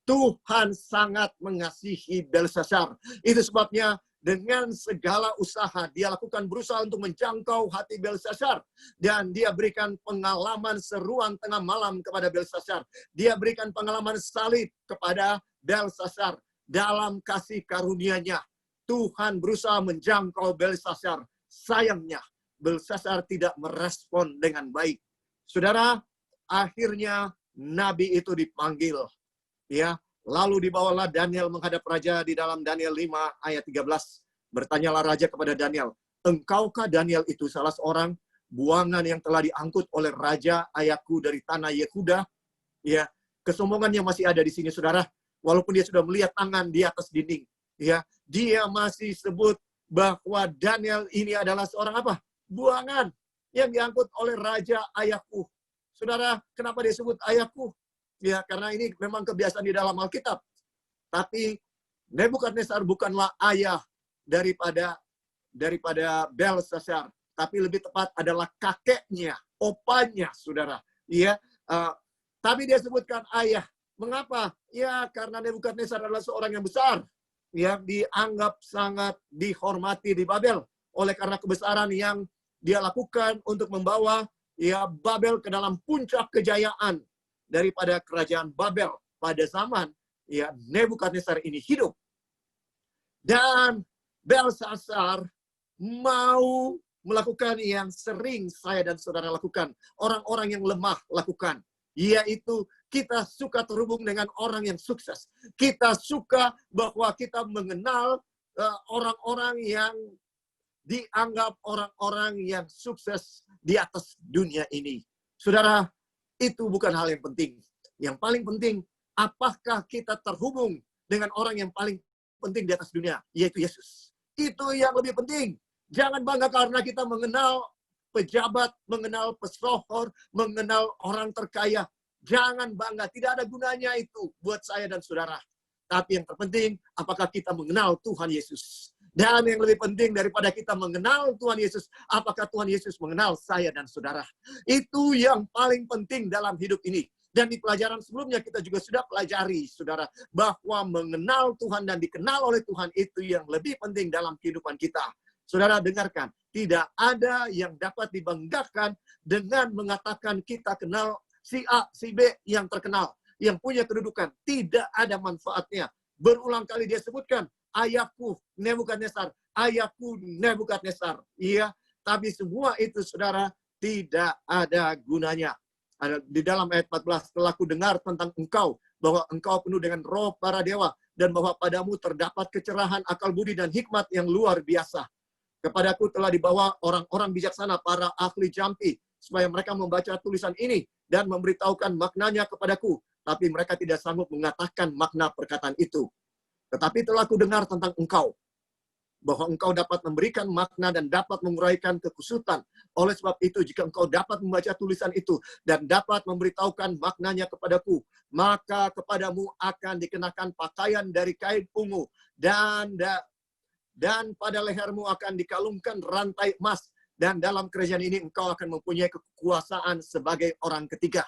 Tuhan sangat mengasihi Belsasar. Itu sebabnya dengan segala usaha dia lakukan, berusaha untuk menjangkau hati Belsasar. Dan dia berikan pengalaman seruan tengah malam kepada Belsasar. Dia berikan pengalaman salib kepada Belsasar. Dalam kasih karunia-Nya, Tuhan berusaha menjangkau Belsasar. Sayangnya, Belsasar tidak merespon dengan baik. Saudara, akhirnya nabi itu dipanggil. Ya, lalu dibawalah Daniel menghadap raja di dalam Daniel 5 ayat 13. Bertanyalah raja kepada Daniel, engkaukah Daniel itu salah seorang buangan yang telah diangkut oleh raja ayahku dari tanah Yehuda? Ya, kesombongannya masih ada di sini, saudara. Walaupun dia sudah melihat tangan di atas dinding, ya, dia masih sebut bahwa Daniel ini adalah seorang apa? Buangan yang diangkut oleh raja ayahku. Saudara, kenapa dia sebut ayahku? Ya, karena ini memang kebiasaan di dalam Alkitab. Tapi Nebukadnezar bukanlah ayah daripada Belshazzar, tapi lebih tepat adalah kakeknya, opanya, saudara. Ya, tapi dia sebutkan ayah. Mengapa? Ya, karena Nebukadnezar adalah seorang yang besar, yang dianggap sangat dihormati di Babel oleh karena kebesaran yang dia lakukan untuk membawa ya Babel ke dalam puncak kejayaan daripada kerajaan Babel pada zaman ya Nebukadnezar ini hidup. Dan Belshazzar mau melakukan yang sering saya dan saudara lakukan, orang-orang yang lemah lakukan, yaitu kita suka terhubung dengan orang yang sukses. Kita suka bahwa kita mengenal orang-orang yang dianggap orang-orang yang sukses di atas dunia ini. Saudara, itu bukan hal yang penting. Yang paling penting, apakah kita terhubung dengan orang yang paling penting di atas dunia, yaitu Yesus. Itu yang lebih penting. Jangan bangga karena kita mengenal pejabat, mengenal pesohor, mengenal orang terkaya. Jangan bangga, tidak ada gunanya itu buat saya dan saudara. Tapi yang terpenting, apakah kita mengenal Tuhan Yesus? Dan yang lebih penting daripada kita mengenal Tuhan Yesus, apakah Tuhan Yesus mengenal saya dan saudara? Itu yang paling penting dalam hidup ini. Dan di pelajaran sebelumnya kita juga sudah pelajari, saudara, bahwa mengenal Tuhan dan dikenal oleh Tuhan itu yang lebih penting dalam kehidupan kita. Saudara dengarkan, tidak ada yang dapat dibanggakan dengan mengatakan kita kenal si A, si B yang terkenal, yang punya kedudukan. Tidak ada manfaatnya. Berulang kali dia sebutkan, ayahku Nebukadnezar, ayahku Nebukadnezar. Iya, tapi semua itu saudara tidak ada gunanya. Di dalam ayat 14, telah ku dengar tentang engkau, bahwa engkau penuh dengan roh para dewa, dan bahwa padamu terdapat kecerahan, akal budi, dan hikmat yang luar biasa. Kepadaku telah dibawa orang-orang bijaksana, para ahli jampi, supaya mereka membaca tulisan ini dan memberitahukan maknanya kepadaku. Tapi mereka tidak sanggup mengatakan makna perkataan itu. Tetapi telah ku dengar tentang engkau, bahwa engkau dapat memberikan makna dan dapat menguraikan kekusutan. Oleh sebab itu, jika engkau dapat membaca tulisan itu dan dapat memberitahukan maknanya kepadaku, maka kepadamu akan dikenakan pakaian dari kain ungu, dan pada lehermu akan dikalungkan rantai emas, dan dalam kerajaan ini engkau akan mempunyai kekuasaan sebagai orang ketiga.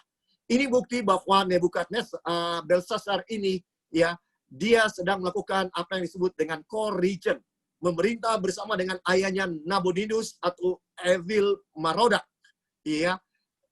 Ini bukti bahwa Nebukadnezar, Belshazzar ini, ya, dia sedang melakukan apa yang disebut dengan co-regent, memerintah bersama dengan ayahnya Nabonidus atau Evil Marodak, ya,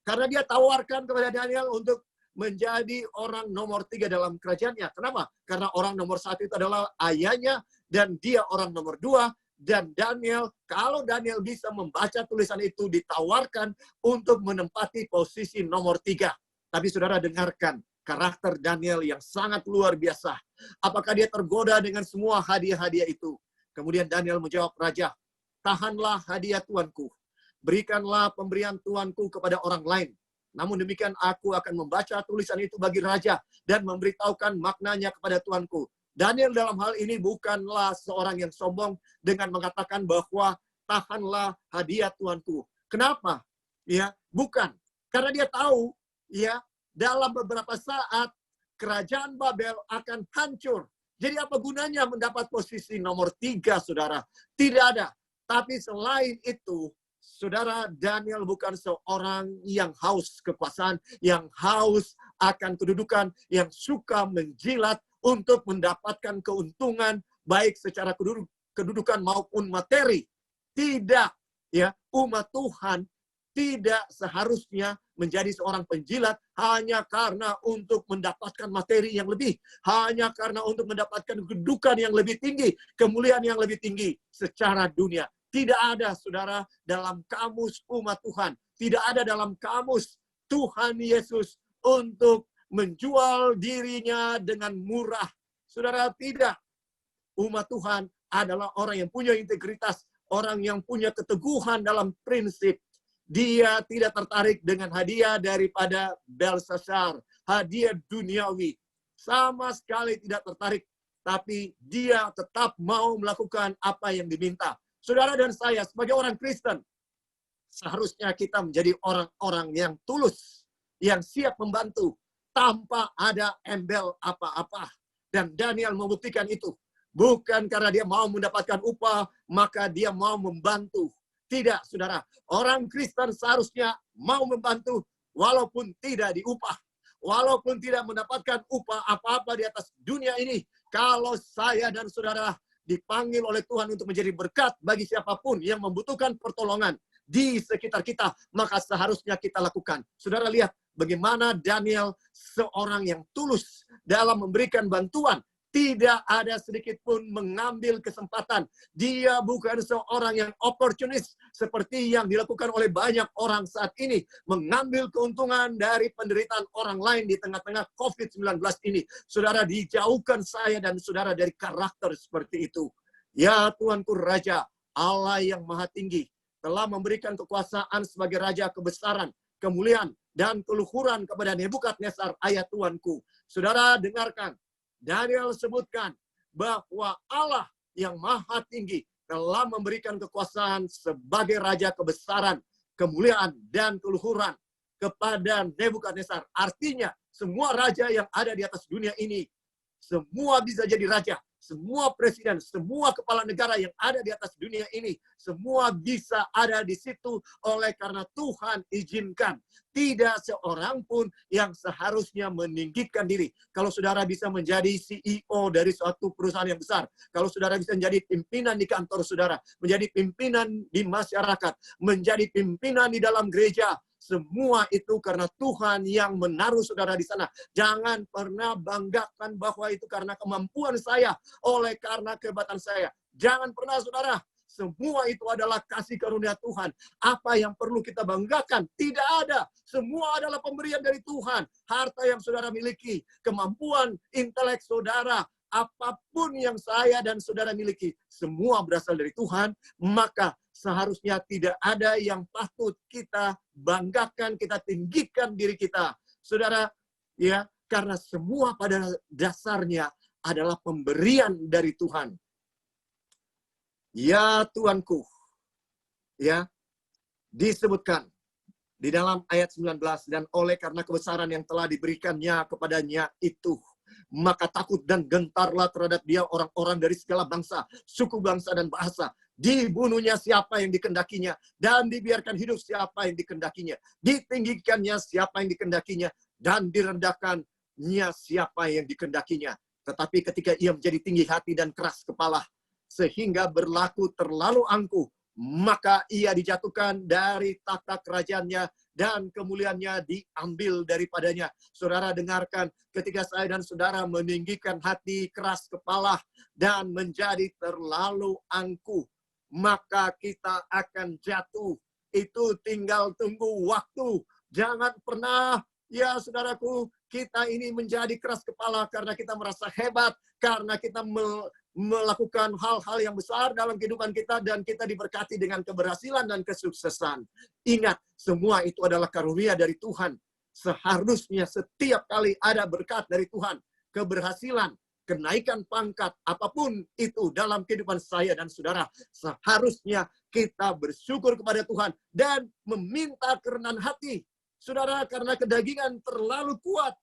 karena dia tawarkan kepada Daniel untuk menjadi orang nomor 3 dalam kerajaannya. Kenapa? Karena orang nomor 1 itu adalah ayahnya, dan dia orang nomor 2. Dan Daniel, kalau Daniel bisa membaca tulisan itu, ditawarkan untuk menempati posisi nomor 3. Tapi saudara dengarkan, karakter Daniel yang sangat luar biasa. Apakah dia tergoda dengan semua hadiah-hadiah itu? Kemudian Daniel menjawab raja, tahanlah hadiah tuanku. Berikanlah pemberian tuanku kepada orang lain. Namun demikian aku akan membaca tulisan itu bagi raja dan memberitahukan maknanya kepada tuanku. Daniel dalam hal ini bukanlah seorang yang sombong dengan mengatakan bahwa tahanlah hadiah tuanku. Kenapa? Ya, bukan. Karena dia tahu, ya, dalam beberapa saat kerajaan Babel akan hancur. Jadi apa gunanya mendapat posisi nomor 3, saudara? Tidak ada. Tapi selain itu, saudara, Daniel bukan seorang yang haus kekuasaan, yang haus akan kedudukan, yang suka menjilat untuk mendapatkan keuntungan baik secara kedudukan maupun materi. Tidak, ya, umat Tuhan tidak seharusnya menjadi seorang penjilat hanya karena untuk mendapatkan materi yang lebih, hanya karena untuk mendapatkan kedudukan yang lebih tinggi, kemuliaan yang lebih tinggi secara dunia. Tidak ada, saudara, dalam kamus umat Tuhan. Tidak ada dalam kamus Tuhan Yesus untuk menjual dirinya dengan murah. Saudara, tidak. Umat Tuhan adalah orang yang punya integritas, orang yang punya keteguhan dalam prinsip. Dia tidak tertarik dengan hadiah daripada Belshazzar, hadiah duniawi. Sama sekali tidak tertarik, tapi dia tetap mau melakukan apa yang diminta. Saudara dan saya sebagai orang Kristen, seharusnya kita menjadi orang-orang yang tulus, yang siap membantu, tanpa ada embel apa-apa. Dan Daniel membuktikan itu. Bukan karena dia mau mendapatkan upah, maka dia mau membantu. Tidak, saudara. Orang Kristen seharusnya mau membantu, walaupun tidak diupah. Walaupun tidak mendapatkan upah apa-apa di atas dunia ini. Kalau saya dan saudara dipanggil oleh Tuhan untuk menjadi berkat bagi siapapun yang membutuhkan pertolongan di sekitar kita, maka seharusnya kita lakukan. Saudara lihat bagaimana Daniel seorang yang tulus dalam memberikan bantuan. Tidak ada sedikit pun mengambil kesempatan. Dia bukan seorang yang oportunis seperti yang dilakukan oleh banyak orang saat ini. Mengambil keuntungan dari penderitaan orang lain di tengah-tengah COVID-19 ini. Saudara, dijauhkan saya dan saudara dari karakter seperti itu. Ya Tuanku Raja, Allah yang Maha Tinggi, telah memberikan kekuasaan sebagai Raja kebesaran, kemuliaan, dan keluhuran kepada Nebukadnezar, ayat Tuanku. Saudara, dengarkan. Daniel sebutkan bahwa Allah yang Maha Tinggi telah memberikan kekuasaan sebagai Raja kebesaran, kemuliaan, dan keluhuran kepada Nebukadnezar. Artinya, semua raja yang ada di atas dunia ini, semua bisa jadi raja. Semua presiden, semua kepala negara yang ada di atas dunia ini, semua bisa ada di situ oleh karena Tuhan izinkan. Tidak seorang pun yang seharusnya meninggikan diri. Kalau saudara bisa menjadi CEO dari suatu perusahaan yang besar, kalau saudara bisa menjadi pimpinan di kantor saudara, menjadi pimpinan di masyarakat, menjadi pimpinan di dalam gereja, semua itu karena Tuhan yang menaruh saudara di sana. Jangan pernah banggakan bahwa itu karena kemampuan saya, oleh karena kehebatan saya. Jangan pernah, saudara. Semua itu adalah kasih karunia Tuhan. Apa yang perlu kita banggakan? Tidak ada. Semua adalah pemberian dari Tuhan. Harta yang saudara miliki, kemampuan intelek saudara, apapun yang saya dan saudara miliki, semua berasal dari Tuhan. Maka seharusnya tidak ada yang patut kita banggakan, kita tinggikan diri kita. Saudara, ya, karena semua pada dasarnya adalah pemberian dari Tuhan. Ya Tuanku, ya, disebutkan di dalam ayat 19, dan oleh karena kebesaran yang telah diberikannya kepadanya itu, maka takut dan gentarlah terhadap dia orang-orang dari segala bangsa, suku bangsa dan bahasa. Dibunuhnya siapa yang dikendakinya, dan dibiarkan hidup siapa yang dikendakinya. Ditinggikannya siapa yang dikendakinya, dan direndahkannya siapa yang dikendakinya. Tetapi ketika ia menjadi tinggi hati dan keras kepala, sehingga berlaku terlalu angkuh, maka ia dijatuhkan dari takhta kerajaannya dan kemuliaannya diambil daripadanya. Saudara dengarkan, ketika saya dan saudara meninggikan hati, keras kepala, dan menjadi terlalu angkuh, maka kita akan jatuh. Itu tinggal tunggu waktu. Jangan pernah, ya saudaraku, kita ini menjadi keras kepala karena kita merasa hebat, karena kita melakukan hal-hal yang besar dalam kehidupan kita, dan kita diberkati dengan keberhasilan dan kesuksesan. Ingat, semua itu adalah karunia dari Tuhan. Seharusnya setiap kali ada berkat dari Tuhan, keberhasilan, kenaikan pangkat, apapun itu dalam kehidupan saya dan saudara, seharusnya kita bersyukur kepada Tuhan dan meminta kerendahan hati. Saudara, karena kedagingan terlalu kuat,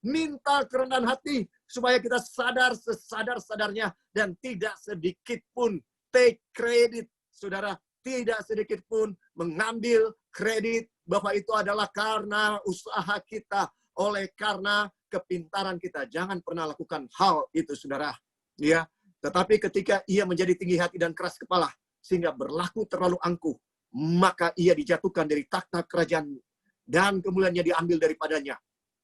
minta kerendahan hati supaya kita sadar sesadar-sadarnya dan tidak sedikit pun take credit. Saudara, tidak sedikit pun mengambil kredit bahwa itu adalah karena usaha kita, oleh karena kepintaran kita. Jangan pernah lakukan hal itu, saudara. Ya, tetapi ketika ia menjadi tinggi hati dan keras kepala sehingga berlaku terlalu angkuh, maka ia dijatuhkan dari takhta kerajaan dan kemuliaannya diambil daripadanya.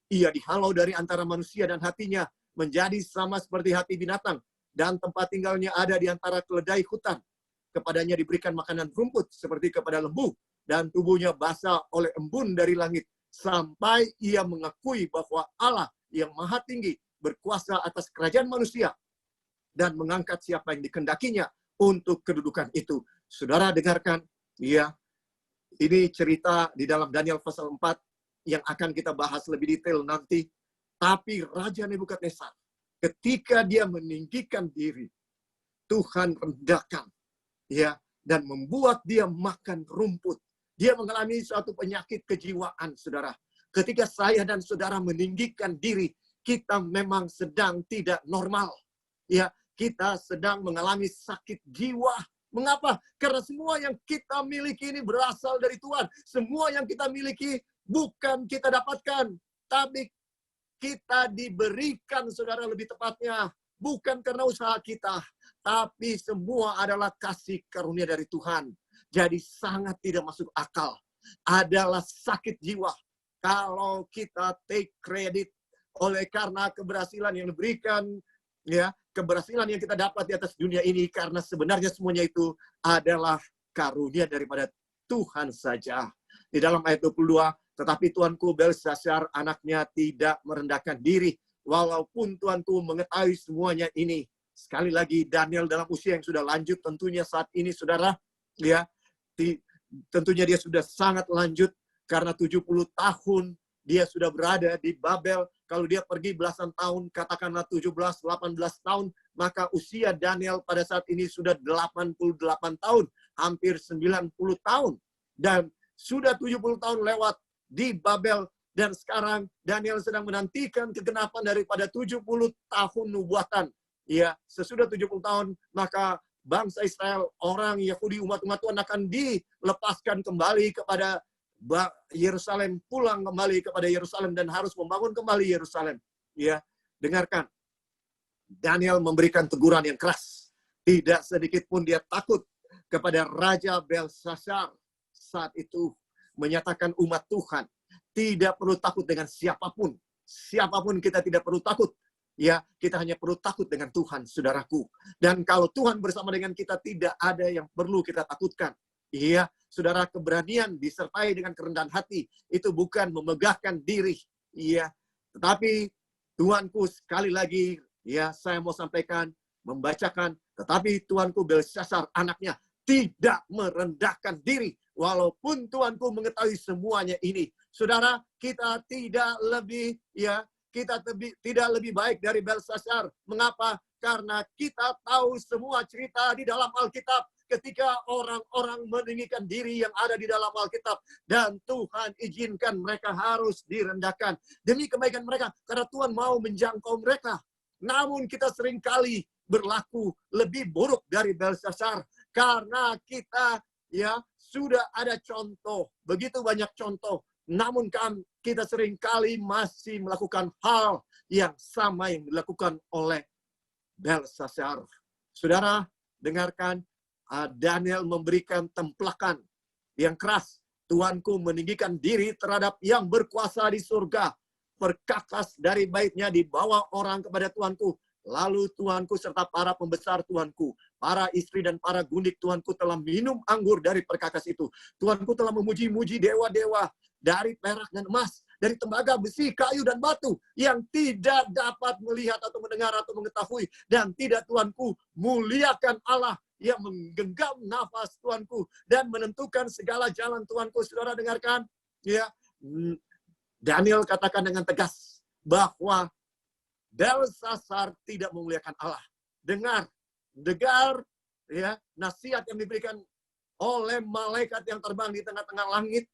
Ia dihalau dari antara manusia dan hatinya menjadi sama seperti hati binatang, dan tempat tinggalnya ada di antara keledai hutan. Kepadanya diberikan makanan rumput seperti kepada lembu, dan tubuhnya basah oleh embun dari langit, sampai ia mengakui bahwa Allah yang Maha Tinggi berkuasa atas kerajaan manusia dan mengangkat siapa yang dikehendakinya untuk kedudukan itu. Saudara dengarkan, ya, ini cerita di dalam Daniel pasal 4 yang akan kita bahas lebih detail nanti. Tapi Raja Nebukadnezar, ketika dia meninggikan diri, Tuhan rendahkan, ya, dan membuat dia makan rumput. Dia mengalami suatu penyakit kejiwaan, saudara. Ketika saya dan saudara meninggikan diri, kita memang sedang tidak normal. Ya, kita sedang mengalami sakit jiwa. Mengapa? Karena semua yang kita miliki ini berasal dari Tuhan. Semua yang kita miliki bukan kita dapatkan, tapi kita diberikan, saudara, lebih tepatnya. Bukan karena usaha kita, tapi semua adalah kasih karunia dari Tuhan. Jadi sangat tidak masuk akal. Adalah sakit jiwa. Kalau kita take credit oleh karena keberhasilan yang diberikan, ya, keberhasilan yang kita dapat di atas dunia ini, karena sebenarnya semuanya itu adalah karunia daripada Tuhan saja. Di dalam ayat 22, tetapi tuanku Belshazzar anaknya tidak merendahkan diri, walaupun tuanku mengetahui semuanya ini. Sekali lagi, Daniel dalam usia yang sudah lanjut tentunya saat ini, saudara, ya, tentunya dia sudah sangat lanjut, karena 70 tahun dia sudah berada di Babel. Kalau dia pergi belasan tahun, katakanlah 17, 18 tahun, maka usia Daniel pada saat ini sudah 88 tahun, hampir 90 tahun. Dan sudah 70 tahun lewat di Babel, dan sekarang Daniel sedang menantikan kegenapan daripada 70 tahun nubuatan. Ya, sesudah 70 tahun, maka bangsa Israel, orang Yahudi, umat-umat Tuhan akan dilepaskan kembali kepada Yerusalem, pulang kembali kepada Yerusalem dan harus membangun kembali Yerusalem. Ya, dengarkan. Daniel memberikan teguran yang keras. Tidak sedikit pun dia takut kepada Raja Belshazzar saat itu, menyatakan umat Tuhan tidak perlu takut dengan siapapun. Siapapun kita tidak perlu takut. Ya, kita hanya perlu takut dengan Tuhan, saudaraku. Dan kalau Tuhan bersama dengan kita, tidak ada yang perlu kita takutkan. Iya, saudara, keberanian disertai dengan kerendahan hati itu bukan memegahkan diri. Iya, tetapi Tuanku, sekali lagi, ya, saya mau sampaikan, membacakan, tetapi Tuanku Belshazzar anaknya tidak merendahkan diri, walaupun Tuanku mengetahui semuanya ini. Saudara, kita tidak lebih, ya, kita tidak lebih baik dari Belshazzar. Mengapa? Karena kita tahu semua cerita di dalam Alkitab ketika orang-orang meninggikan diri yang ada di dalam Alkitab. Dan Tuhan izinkan mereka harus direndahkan demi kebaikan mereka. Karena Tuhan mau menjangkau mereka. Namun kita seringkali berlaku lebih buruk dari Belshazzar. Karena kita, ya, sudah ada contoh. Begitu banyak contoh. Namun kita seringkali masih melakukan hal yang sama yang dilakukan oleh Belshazzar. Saudara, dengarkan, Daniel memberikan templakan yang keras. Tuanku meninggikan diri terhadap yang berkuasa di surga. Perkakas dari baitnya dibawa orang kepada Tuanku. Lalu Tuanku serta para pembesar Tuanku, para istri dan para gundik Tuanku telah minum anggur dari perkakas itu. Tuanku telah memuji-muji dewa-dewa dari perak dan emas, dari tembaga, besi, kayu, dan batu, yang tidak dapat melihat atau mendengar atau mengetahui. Dan tidak, Tuanku, muliakan Allah yang menggenggam nafas Tuanku dan menentukan segala jalan Tuanku. Saudara dengarkan, ya, Daniel katakan dengan tegas bahwa Belshazzar tidak memuliakan Allah. Dengar, ya, nasihat yang diberikan oleh malaikat yang terbang di tengah-tengah langit.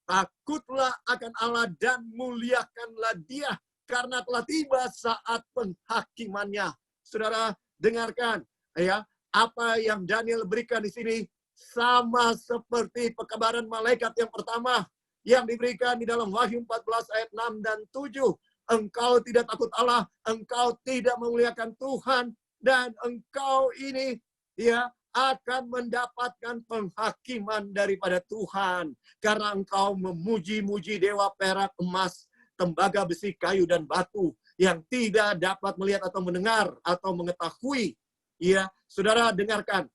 Takutlah akan Allah dan muliakanlah Dia, karena telah tiba saat penghakimannya. Saudara, dengarkan, ya, apa yang Daniel berikan di sini sama seperti pekabaran malaikat yang pertama yang diberikan di dalam Wahyu 14 ayat 6 dan 7. Engkau tidak takut Allah, engkau tidak memuliakan Tuhan, dan engkau ini, ya, akan mendapatkan penghakiman daripada Tuhan. Karena engkau memuji-muji dewa perak, emas, tembaga, besi, kayu, dan batu yang tidak dapat melihat atau mendengar atau mengetahui. Ya, saudara dengarkan.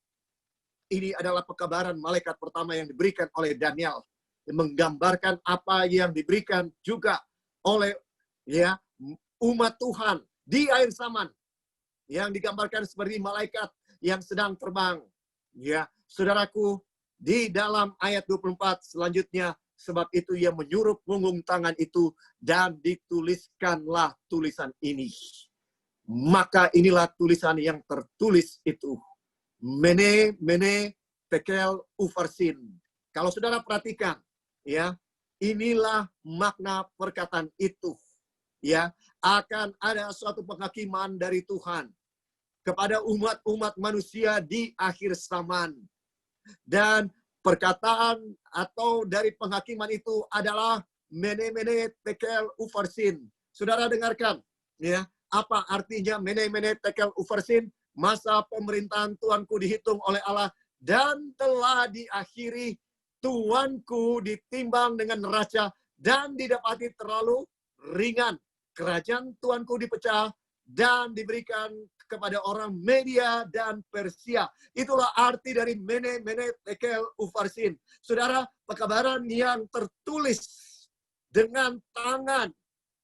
Ini adalah pekabaran malaikat pertama yang diberikan oleh Daniel. Yang menggambarkan apa yang diberikan juga oleh, ya, umat Tuhan di akhir zaman. yang digambarkan seperti malaikat yang sedang terbang. Ya, saudaraku, di dalam ayat 24 selanjutnya, sebab itu ia menyuruh punggung tangan itu dan dituliskanlah tulisan ini. Maka inilah tulisan yang tertulis itu. Mene, mene, tekel, ufarsin. Kalau saudara perhatikan, ya, inilah makna perkataan itu. Ya, akan ada suatu penghakiman dari Tuhan kepada umat-umat manusia di akhir zaman. Dan perkataan atau dari penghakiman itu adalah mene mene tekel ufarsin. Saudara dengarkan, ya, apa artinya mene mene tekel ufarsin? Masa pemerintahan Tuanku dihitung oleh Allah dan telah diakhiri. Tuanku ditimbang dengan neraca dan didapati terlalu ringan. Kerajaan Tuanku dipecah dan diberikan kepada orang Media dan Persia. Itulah arti dari mene mene tekel ufarsin. Saudara, pekabaran yang tertulis dengan tangan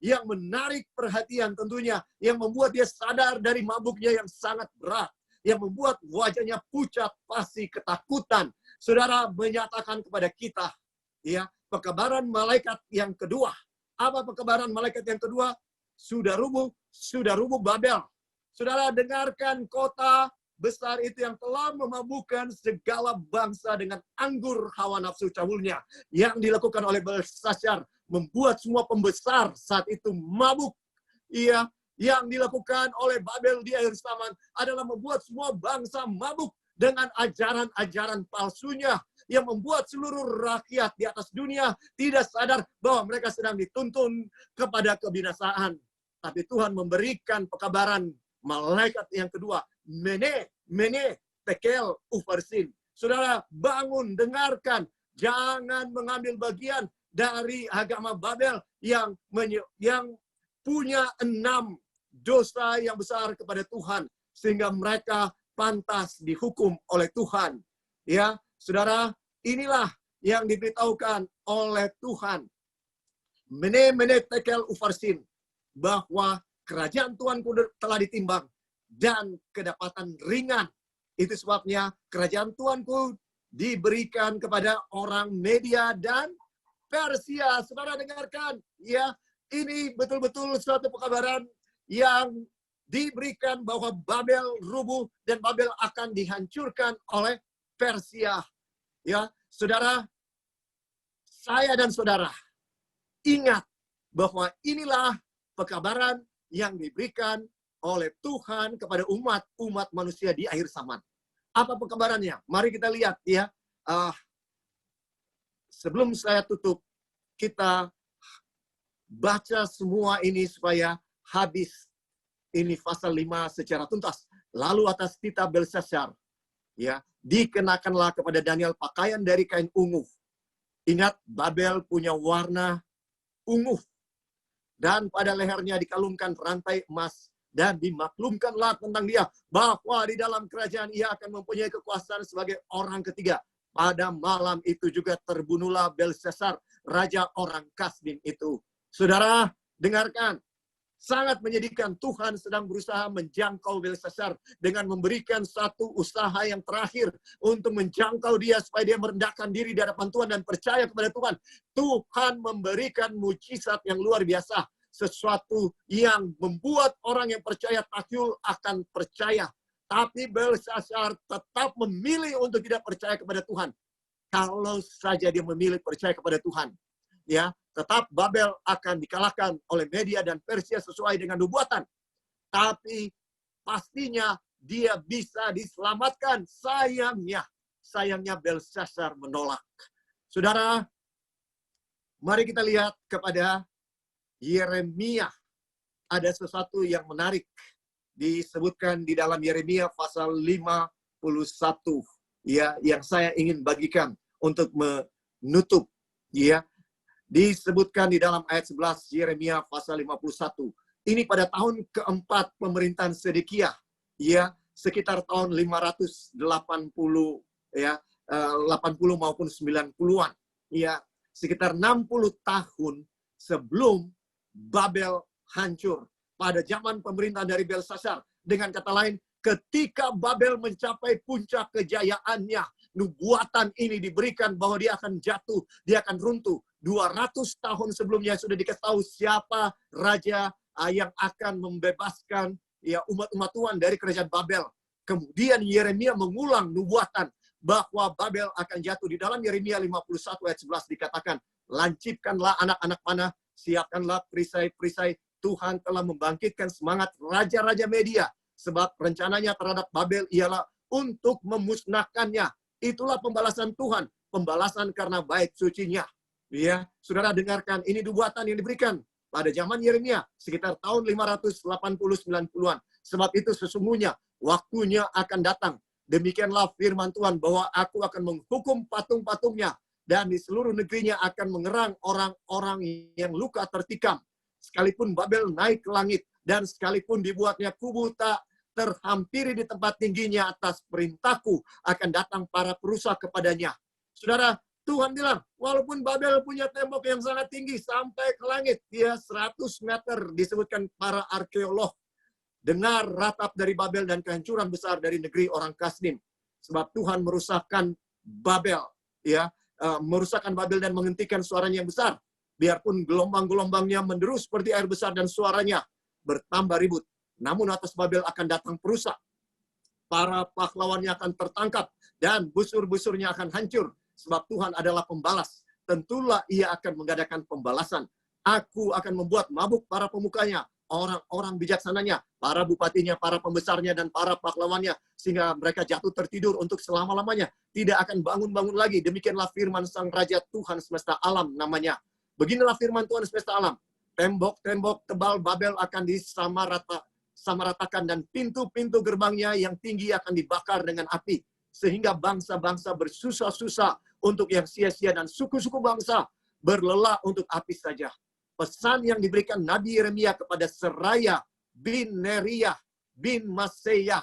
yang menarik perhatian tentunya, yang membuat dia sadar dari mabuknya yang sangat berat, yang membuat wajahnya pucat pasi ketakutan. Saudara, menyatakan kepada kita, ya, pekabaran malaikat yang kedua. Apa pekabaran malaikat yang kedua? Sudah rubuh Babel. Saudara, dengarkan, kota besar itu yang telah memabukkan segala bangsa dengan anggur hawa nafsu cabulnya yang dilakukan oleh Belshazzar, membuat semua pembesar saat itu mabuk. Iya, yang dilakukan oleh Babel di akhir zaman adalah membuat semua bangsa mabuk dengan ajaran-ajaran palsunya yang membuat seluruh rakyat di atas dunia tidak sadar bahwa mereka sedang dituntun kepada kebinasaan. Tapi Tuhan memberikan pekabaran malaikat yang kedua, mene mene tekel ufarsin. Saudara, bangun, dengarkan, jangan mengambil bagian dari agama Babel yang punya 6 dosa yang besar kepada Tuhan sehingga mereka pantas dihukum oleh Tuhan. Ya, saudara, inilah yang diberitahukan oleh Tuhan. Mene mene tekel ufarsin, bahwa kerajaan Tuhanku telah ditimbang dan kedapatan ringan. Itu sebabnya kerajaan Tuhanku diberikan kepada orang Media dan Persia. Saudara dengarkan, ya, ini betul-betul suatu pekabaran yang diberikan bahwa Babel rubuh dan Babel akan dihancurkan oleh Persia. Ya, saudara, saya dan saudara ingat bahwa inilah pekabaran yang diberikan oleh Tuhan kepada umat manusia di akhir zaman. Apa pekabarannya? Mari kita lihat, ya. Sebelum saya tutup, kita baca semua ini supaya habis ini pasal 5 secara tuntas. Lalu atas titah Belshazzar, ya, dikenakanlah kepada Daniel pakaian dari kain ungu. Ingat, Babel punya warna ungu. Dan pada lehernya dikalungkan rantai emas. Dan dimaklumkanlah tentang dia bahwa di dalam kerajaan ia akan mempunyai kekuasaan sebagai orang ketiga. Pada malam itu juga terbunuhlah Belshazzar, raja orang Kasdim itu. Saudara, dengarkan. Sangat menyedihkan, Tuhan sedang berusaha menjangkau Belshazzar dengan memberikan satu usaha yang terakhir untuk menjangkau dia supaya dia merendahkan diri di hadapan Tuhan dan percaya kepada Tuhan. Tuhan memberikan mujizat yang luar biasa, sesuatu yang membuat orang yang percaya takyul akan percaya. Tapi Belshazzar tetap memilih untuk tidak percaya kepada Tuhan. Kalau saja dia memilih percaya kepada Tuhan, ya, tetap Babel akan dikalahkan oleh Media dan Persia sesuai dengan nubuatan. Tapi pastinya dia bisa diselamatkan. Sayangnya Belshazzar menolak. Saudara, mari kita lihat kepada Yeremia. Ada sesuatu yang menarik disebutkan di dalam Yeremia pasal 51, ya, yang saya ingin bagikan untuk menutup, ya. Disebutkan di dalam ayat 11 Yeremia pasal 51. Ini pada tahun keempat pemerintahan Sedekia, ya, sekitar tahun 580, ya, 80 maupun 90-an, ya, sekitar 60 tahun sebelum Babel hancur. Pada zaman pemerintahan dari Belshazzar, Dengan kata lain, ketika Babel mencapai puncak kejayaannya, nubuatan ini diberikan bahwa dia akan jatuh, dia akan runtuh. 200 tahun sebelumnya sudah dikasih tahu siapa raja yang akan membebaskan umat-umat Tuhan dari kerajaan Babel. Kemudian Yeremia mengulang nubuatan bahwa Babel akan jatuh. Di dalam Yeremia 51 ayat 11 dikatakan, lancipkanlah anak-anak panah, siapkanlah perisai-perisai. Tuhan telah membangkitkan semangat raja-raja Media, sebab rencananya terhadap Babel ialah untuk memusnahkannya. Itulah pembalasan Tuhan, pembalasan karena baik sucinya. Ya, saudara dengarkan, ini nubuatan yang diberikan pada zaman Yeremia sekitar tahun 580-90-an. Sebab itu sesungguhnya waktunya akan datang. Demikianlah firman Tuhan bahwa aku akan menghukum patung-patungnya dan di seluruh negerinya akan mengerang orang-orang yang luka tertikam. Sekalipun Babel naik ke langit dan sekalipun dibuatnya kubu tak terhampiri di tempat tingginya, atas perintahku akan datang para perusak kepadanya. Saudara, Tuhan bilang, walaupun Babel punya tembok yang sangat tinggi sampai ke langit, dia 100 meter, disebutkan para arkeolog. Dengar ratap dari Babel dan kehancuran besar dari negeri orang Kasdim. Sebab Tuhan merusakkan Babel, merusakkan Babel dan menghentikan suaranya yang besar. Biarpun gelombang-gelombangnya menderu seperti air besar dan suaranya bertambah ribut. Namun atas Babel akan datang perusak. Para pahlawannya akan tertangkap dan busur-busurnya akan hancur. Sebab Tuhan adalah pembalas. Tentulah ia akan mengadakan pembalasan. Aku akan membuat mabuk para pemukanya, orang-orang bijaksananya, para bupatinya, para pembesarnya, dan para pahlawannya. Sehingga mereka jatuh tertidur untuk selama-lamanya. Tidak akan bangun-bangun lagi. Demikianlah firman Sang Raja Tuhan semesta alam namanya. Beginilah firman Tuhan semesta alam. Tembok-tembok tebal Babel akan disamaratakan dan pintu-pintu gerbangnya yang tinggi akan dibakar dengan api. Sehingga bangsa-bangsa bersusah-susah untuk yang sia-sia dan suku-suku bangsa berlelah untuk api saja. Pesan yang diberikan Nabi Yeremia kepada Seraya bin Neriyah bin Maseyah.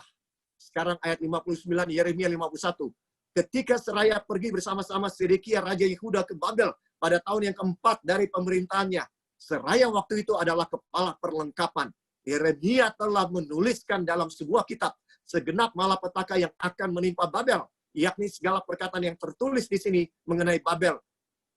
Sekarang ayat 59 Yeremia 51. Ketika Seraya pergi bersama-sama Sedekia Raja Yehuda ke Babel pada tahun yang keempat dari pemerintahannya. Seraya waktu itu adalah kepala perlengkapan. Yeremia telah menuliskan dalam sebuah kitab segenap malapetaka yang akan menimpa Babel, yakni segala perkataan yang tertulis di sini mengenai Babel.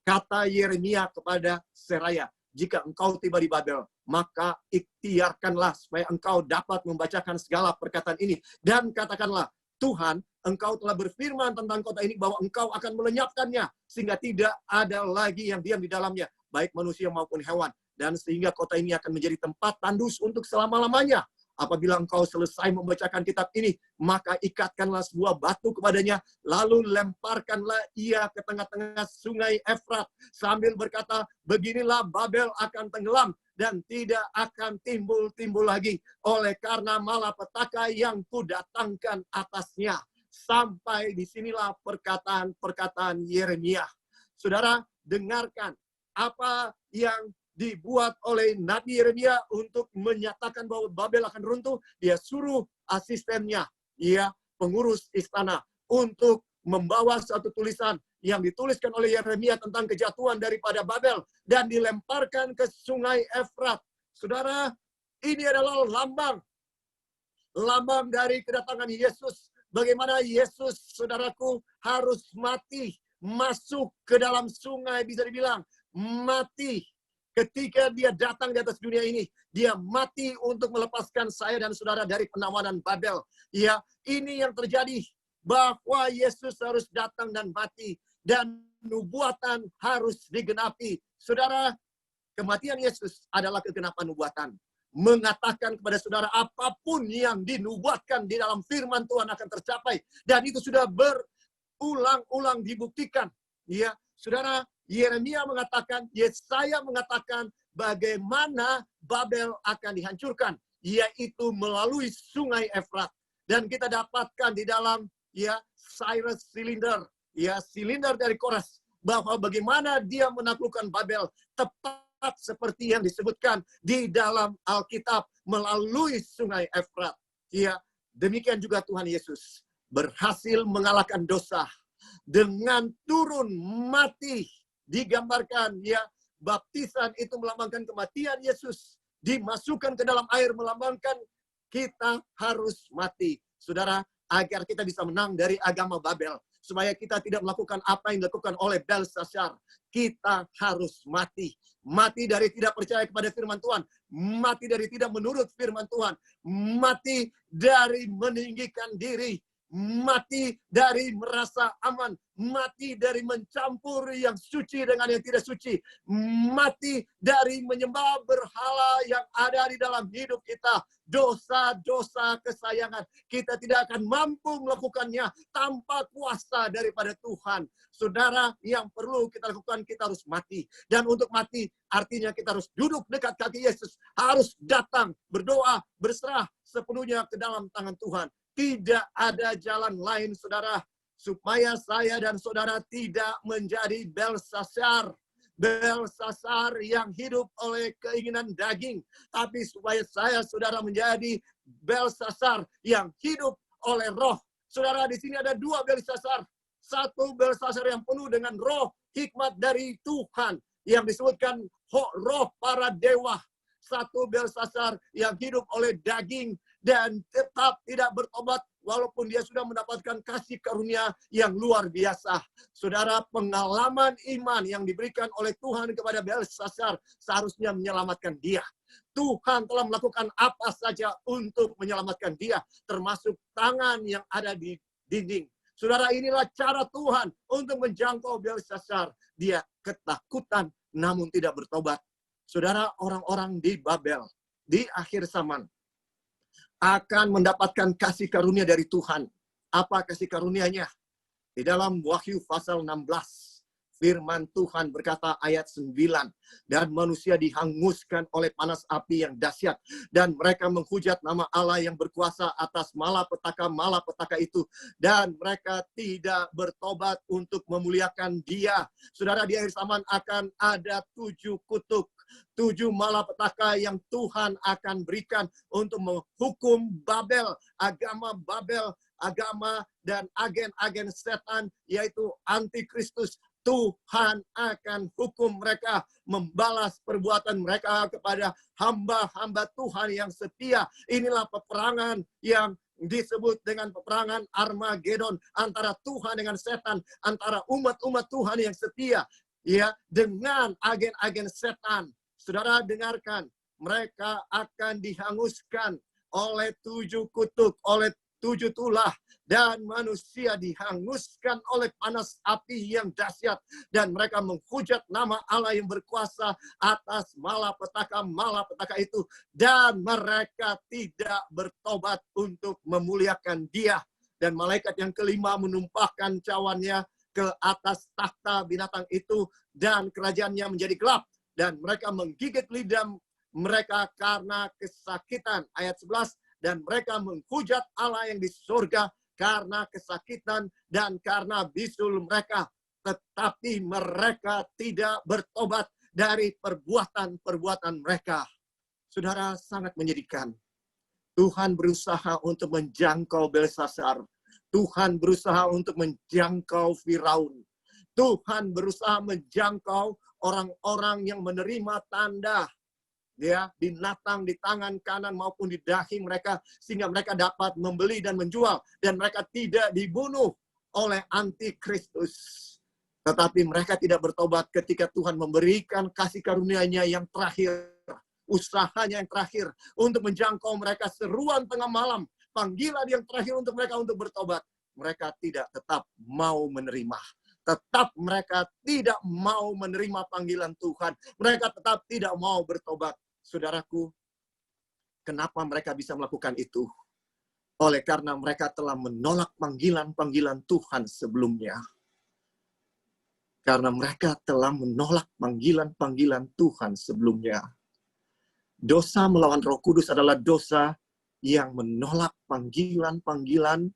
Kata Yeremia kepada Seraya, jika engkau tiba di Babel, maka ikhtiarkanlah supaya engkau dapat membacakan segala perkataan ini. Dan katakanlah, Tuhan, engkau telah berfirman tentang kota ini bahwa engkau akan melenyapkannya, sehingga tidak ada lagi yang diam di dalamnya, baik manusia maupun hewan. Dan sehingga kota ini akan menjadi tempat tandus untuk selama-lamanya. Apabila engkau selesai membacakan kitab ini, maka ikatkanlah sebuah batu kepadanya, lalu lemparkanlah ia ke tengah-tengah sungai Efrat, sambil berkata, beginilah Babel akan tenggelam, dan tidak akan timbul-timbul lagi, oleh karena malapetaka yang kudatangkan atasnya. Sampai disinilah perkataan-perkataan Yeremia. Saudara, dengarkan apa yang dibuat oleh Nabi Yeremia untuk menyatakan bahwa Babel akan runtuh. Dia suruh asistennya, pengurus istana, untuk membawa satu tulisan yang dituliskan oleh Yeremia tentang kejatuhan daripada Babel dan dilemparkan ke sungai Efrat. Saudara, ini adalah lambang dari kedatangan Yesus. Bagaimana Yesus, saudaraku, harus mati, masuk ke dalam sungai, bisa dibilang mati. Ketika dia datang di atas dunia ini, dia mati untuk melepaskan saya dan saudara dari penawanan Babel. Ya, ini yang terjadi, bahwa Yesus harus datang dan mati, dan nubuatan harus digenapi. Saudara, kematian Yesus adalah kegenapan nubuatan. Mengatakan kepada saudara, apapun yang dinubuatkan di dalam firman Tuhan akan tercapai. Dan itu sudah berulang-ulang dibuktikan. Ya, saudara, Yeremia mengatakan, Yesaya mengatakan bagaimana Babel akan dihancurkan, yaitu melalui sungai Efrat. Dan kita dapatkan di dalam Cyrus Cylinder, silinder dari Kores, bahwa bagaimana dia menaklukkan Babel tepat seperti yang disebutkan di dalam Alkitab melalui sungai Efrat. Ya, demikian juga Tuhan Yesus berhasil mengalahkan dosa dengan turun mati. Digambarkan, baptisan itu melambangkan kematian Yesus. Dimasukkan ke dalam air melambangkan kita harus mati. Saudara, agar kita bisa menang dari agama Babel. Supaya kita tidak melakukan apa yang dilakukan oleh Belshazzar. Kita harus mati. Mati dari tidak percaya kepada firman Tuhan. Mati dari tidak menurut firman Tuhan. Mati dari meninggikan diri. Mati dari merasa aman. Mati dari mencampur yang suci dengan yang tidak suci. Mati dari menyembah berhala yang ada di dalam hidup kita. Dosa-dosa kesayangan. Kita tidak akan mampu melakukannya tanpa kuasa daripada Tuhan. Saudara, yang perlu kita lakukan, kita harus mati. Dan untuk mati, artinya kita harus duduk dekat kaki Yesus. Harus datang, berdoa, berserah sepenuhnya ke dalam tangan Tuhan. Tidak ada jalan lain, saudara, supaya saya dan saudara tidak menjadi Belshazzar. Belshazzar yang hidup oleh keinginan daging. Tapi supaya saya, saudara, menjadi Belshazzar yang hidup oleh roh. Saudara, di sini ada dua Belshazzar. Satu Belshazzar yang penuh dengan roh hikmat dari Tuhan. Yang disebutkan roh para dewa. Satu Belshazzar yang hidup oleh daging dan tetap tidak bertobat walaupun dia sudah mendapatkan kasih karunia yang luar biasa. Saudara, pengalaman iman yang diberikan oleh Tuhan kepada Belshazzar seharusnya menyelamatkan dia. Tuhan telah melakukan apa saja untuk menyelamatkan dia, termasuk tangan yang ada di dinding. Saudara, inilah cara Tuhan untuk menjangkau Belshazzar. Dia ketakutan namun tidak bertobat. Saudara, orang-orang di Babel, di akhir zaman, akan mendapatkan kasih karunia dari Tuhan. Apa kasih karunianya? Di dalam Wahyu pasal 16, firman Tuhan berkata ayat 9, dan manusia dihanguskan oleh panas api yang dahsyat, dan mereka menghujat nama Allah yang berkuasa atas malapetaka itu, dan mereka tidak bertobat untuk memuliakan Dia. Saudara, di akhir zaman akan ada 7 kutuk. 7 malapetaka yang Tuhan akan berikan untuk menghukum Babel, agama dan agen-agen setan, yaitu antikristus. Tuhan akan hukum mereka, membalas perbuatan mereka kepada hamba-hamba Tuhan yang setia. Inilah peperangan yang disebut dengan peperangan Armageddon antara Tuhan dengan setan, antara umat-umat Tuhan yang setia, ya, dengan agen-agen setan. Saudara, dengarkan, mereka akan dihanguskan oleh 7 kutuk, oleh 7 tulah, dan manusia dihanguskan oleh panas api yang dahsyat, dan mereka menghujat nama Allah yang berkuasa atas malapetaka itu, dan mereka tidak bertobat untuk memuliakan Dia. Dan malaikat yang kelima menumpahkan cawannya ke atas takhta binatang itu, dan kerajaannya menjadi gelap. Dan mereka menggigit lidah mereka karena kesakitan. Ayat 11, dan mereka menghujat Allah yang di surga karena kesakitan dan karena bisul mereka. Tetapi mereka tidak bertobat dari perbuatan-perbuatan mereka. Saudara, sangat menyedihkan. Tuhan berusaha untuk menjangkau Belshazzar. Tuhan berusaha untuk menjangkau Firaun. Tuhan berusaha menjangkau orang-orang yang menerima tanda, ya, binatang di tangan kanan maupun di dahi mereka, sehingga mereka dapat membeli dan menjual, dan mereka tidak dibunuh oleh antikristus. Tetapi mereka tidak bertobat ketika Tuhan memberikan kasih karunia-Nya yang terakhir, usahanya yang terakhir untuk menjangkau mereka, seruan tengah malam, panggilan yang terakhir untuk mereka untuk bertobat. Mereka tidak tetap mau menerima. Tetap mereka tidak mau menerima panggilan Tuhan. Mereka tetap tidak mau bertobat. Saudaraku, kenapa mereka bisa melakukan itu? Oleh karena mereka telah menolak panggilan-panggilan Tuhan sebelumnya. Karena mereka telah menolak panggilan-panggilan Tuhan sebelumnya. Dosa melawan Roh Kudus adalah dosa yang menolak panggilan-panggilan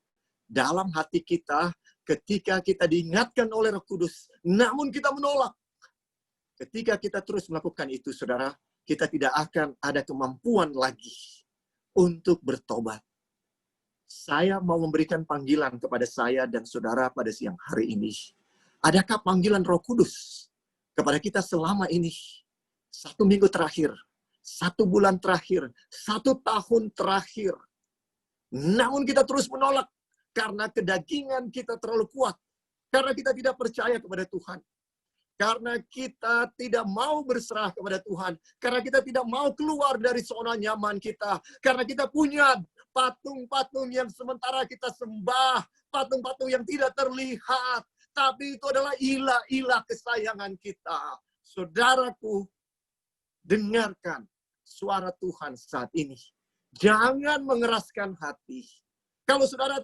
dalam hati kita. Ketika kita diingatkan oleh Roh Kudus, namun kita menolak. Ketika kita terus melakukan itu, saudara, kita tidak akan ada kemampuan lagi untuk bertobat. Saya mau memberikan panggilan kepada saya dan saudara pada siang hari ini. Adakah panggilan Roh Kudus kepada kita selama ini? 1 minggu terakhir, 1 bulan terakhir, 1 tahun terakhir. Namun kita terus menolak karena kedagingan kita terlalu kuat. Karena kita tidak percaya kepada Tuhan. Karena kita tidak mau berserah kepada Tuhan. Karena kita tidak mau keluar dari zona nyaman kita. Karena kita punya patung-patung yang sementara kita sembah. Patung-patung yang tidak terlihat. Tapi itu adalah ilah-ilah kesayangan kita. Saudaraku, dengarkan suara Tuhan saat ini. Jangan mengeraskan hati. Kalau saudara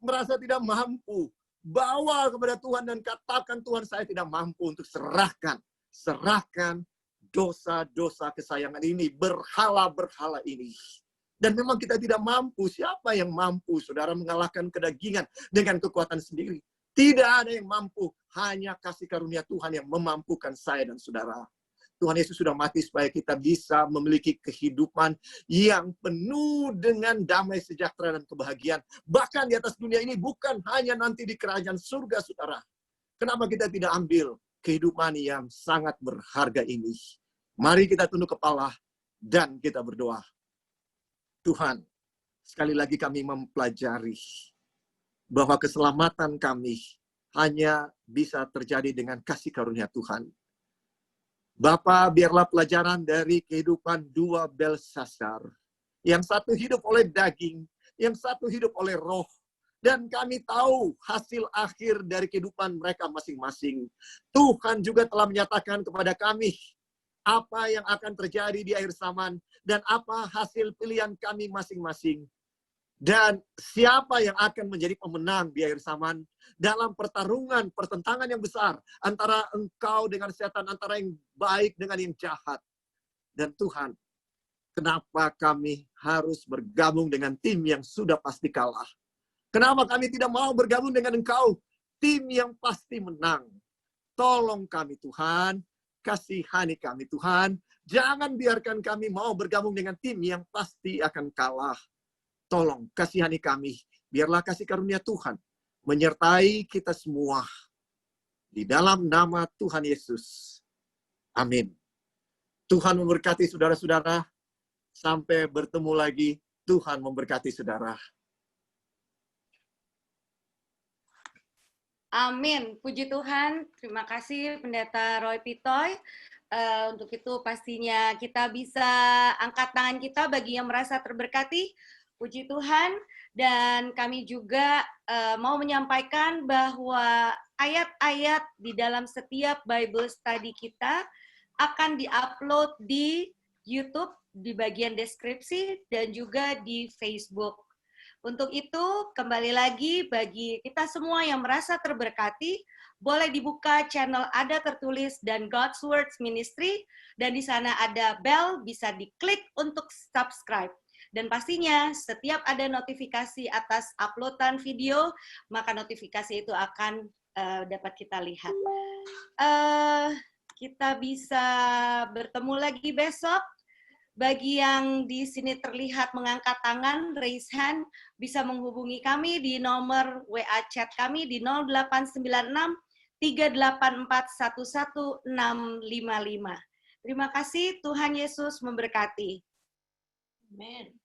merasa tidak mampu, bawa kepada Tuhan dan katakan, Tuhan, saya tidak mampu, untuk serahkan. Serahkan dosa-dosa kesayangan ini, berhala-berhala ini. Dan memang kita tidak mampu. Siapa yang mampu, saudara, mengalahkan kedagingan dengan kekuatan sendiri? Tidak ada yang mampu. Hanya kasih karunia Tuhan yang memampukan saya dan saudara. Tuhan Yesus sudah mati supaya kita bisa memiliki kehidupan yang penuh dengan damai, sejahtera, dan kebahagiaan. Bahkan di atas dunia ini, bukan hanya nanti di kerajaan surga, saudara. Kenapa kita tidak ambil kehidupan yang sangat berharga ini? Mari kita tunduk kepala dan kita berdoa. Tuhan, sekali lagi kami mempelajari bahwa keselamatan kami hanya bisa terjadi dengan kasih karunia Tuhan. Bapa, biarlah pelajaran dari kehidupan 2 Belsasar. Yang satu hidup oleh daging, yang satu hidup oleh roh. Dan kami tahu hasil akhir dari kehidupan mereka masing-masing. Tuhan juga telah menyatakan kepada kami apa yang akan terjadi di akhir zaman dan apa hasil pilihan kami masing-masing. Dan siapa yang akan menjadi pemenang di akhir zaman dalam pertentangan yang besar antara engkau dengan setan, antara yang baik dengan yang jahat. Dan Tuhan, kenapa kami harus bergabung dengan tim yang sudah pasti kalah? Kenapa kami tidak mau bergabung dengan engkau, tim yang pasti menang? Tolong kami Tuhan, kasihani kami Tuhan, jangan biarkan kami mau bergabung dengan tim yang pasti akan kalah. Tolong kasihani kami, biarlah kasih karunia Tuhan menyertai kita semua. Di dalam nama Tuhan Yesus. Amin. Tuhan memberkati saudara-saudara. Sampai bertemu lagi. Tuhan memberkati saudara. Amin. Puji Tuhan. Terima kasih Pendeta Roy Pitoy. Untuk itu pastinya kita bisa angkat tangan kita bagi yang merasa terberkati. Puji Tuhan, dan kami juga mau menyampaikan bahwa ayat-ayat di dalam setiap Bible study kita akan di-upload di YouTube di bagian deskripsi dan juga di Facebook. Untuk itu, kembali lagi bagi kita semua yang merasa terberkati, boleh dibuka channel Ada Tertulis dan God's Words Ministry, dan di sana ada bell, bisa diklik untuk subscribe. Dan pastinya setiap ada notifikasi atas uploadan video, maka notifikasi itu akan dapat kita lihat. Kita bisa bertemu lagi besok. Bagi yang di sini terlihat mengangkat tangan, raise hand, bisa menghubungi kami di nomor WA chat kami di 0896 384 11655. Terima kasih, Tuhan Yesus memberkati. Amen.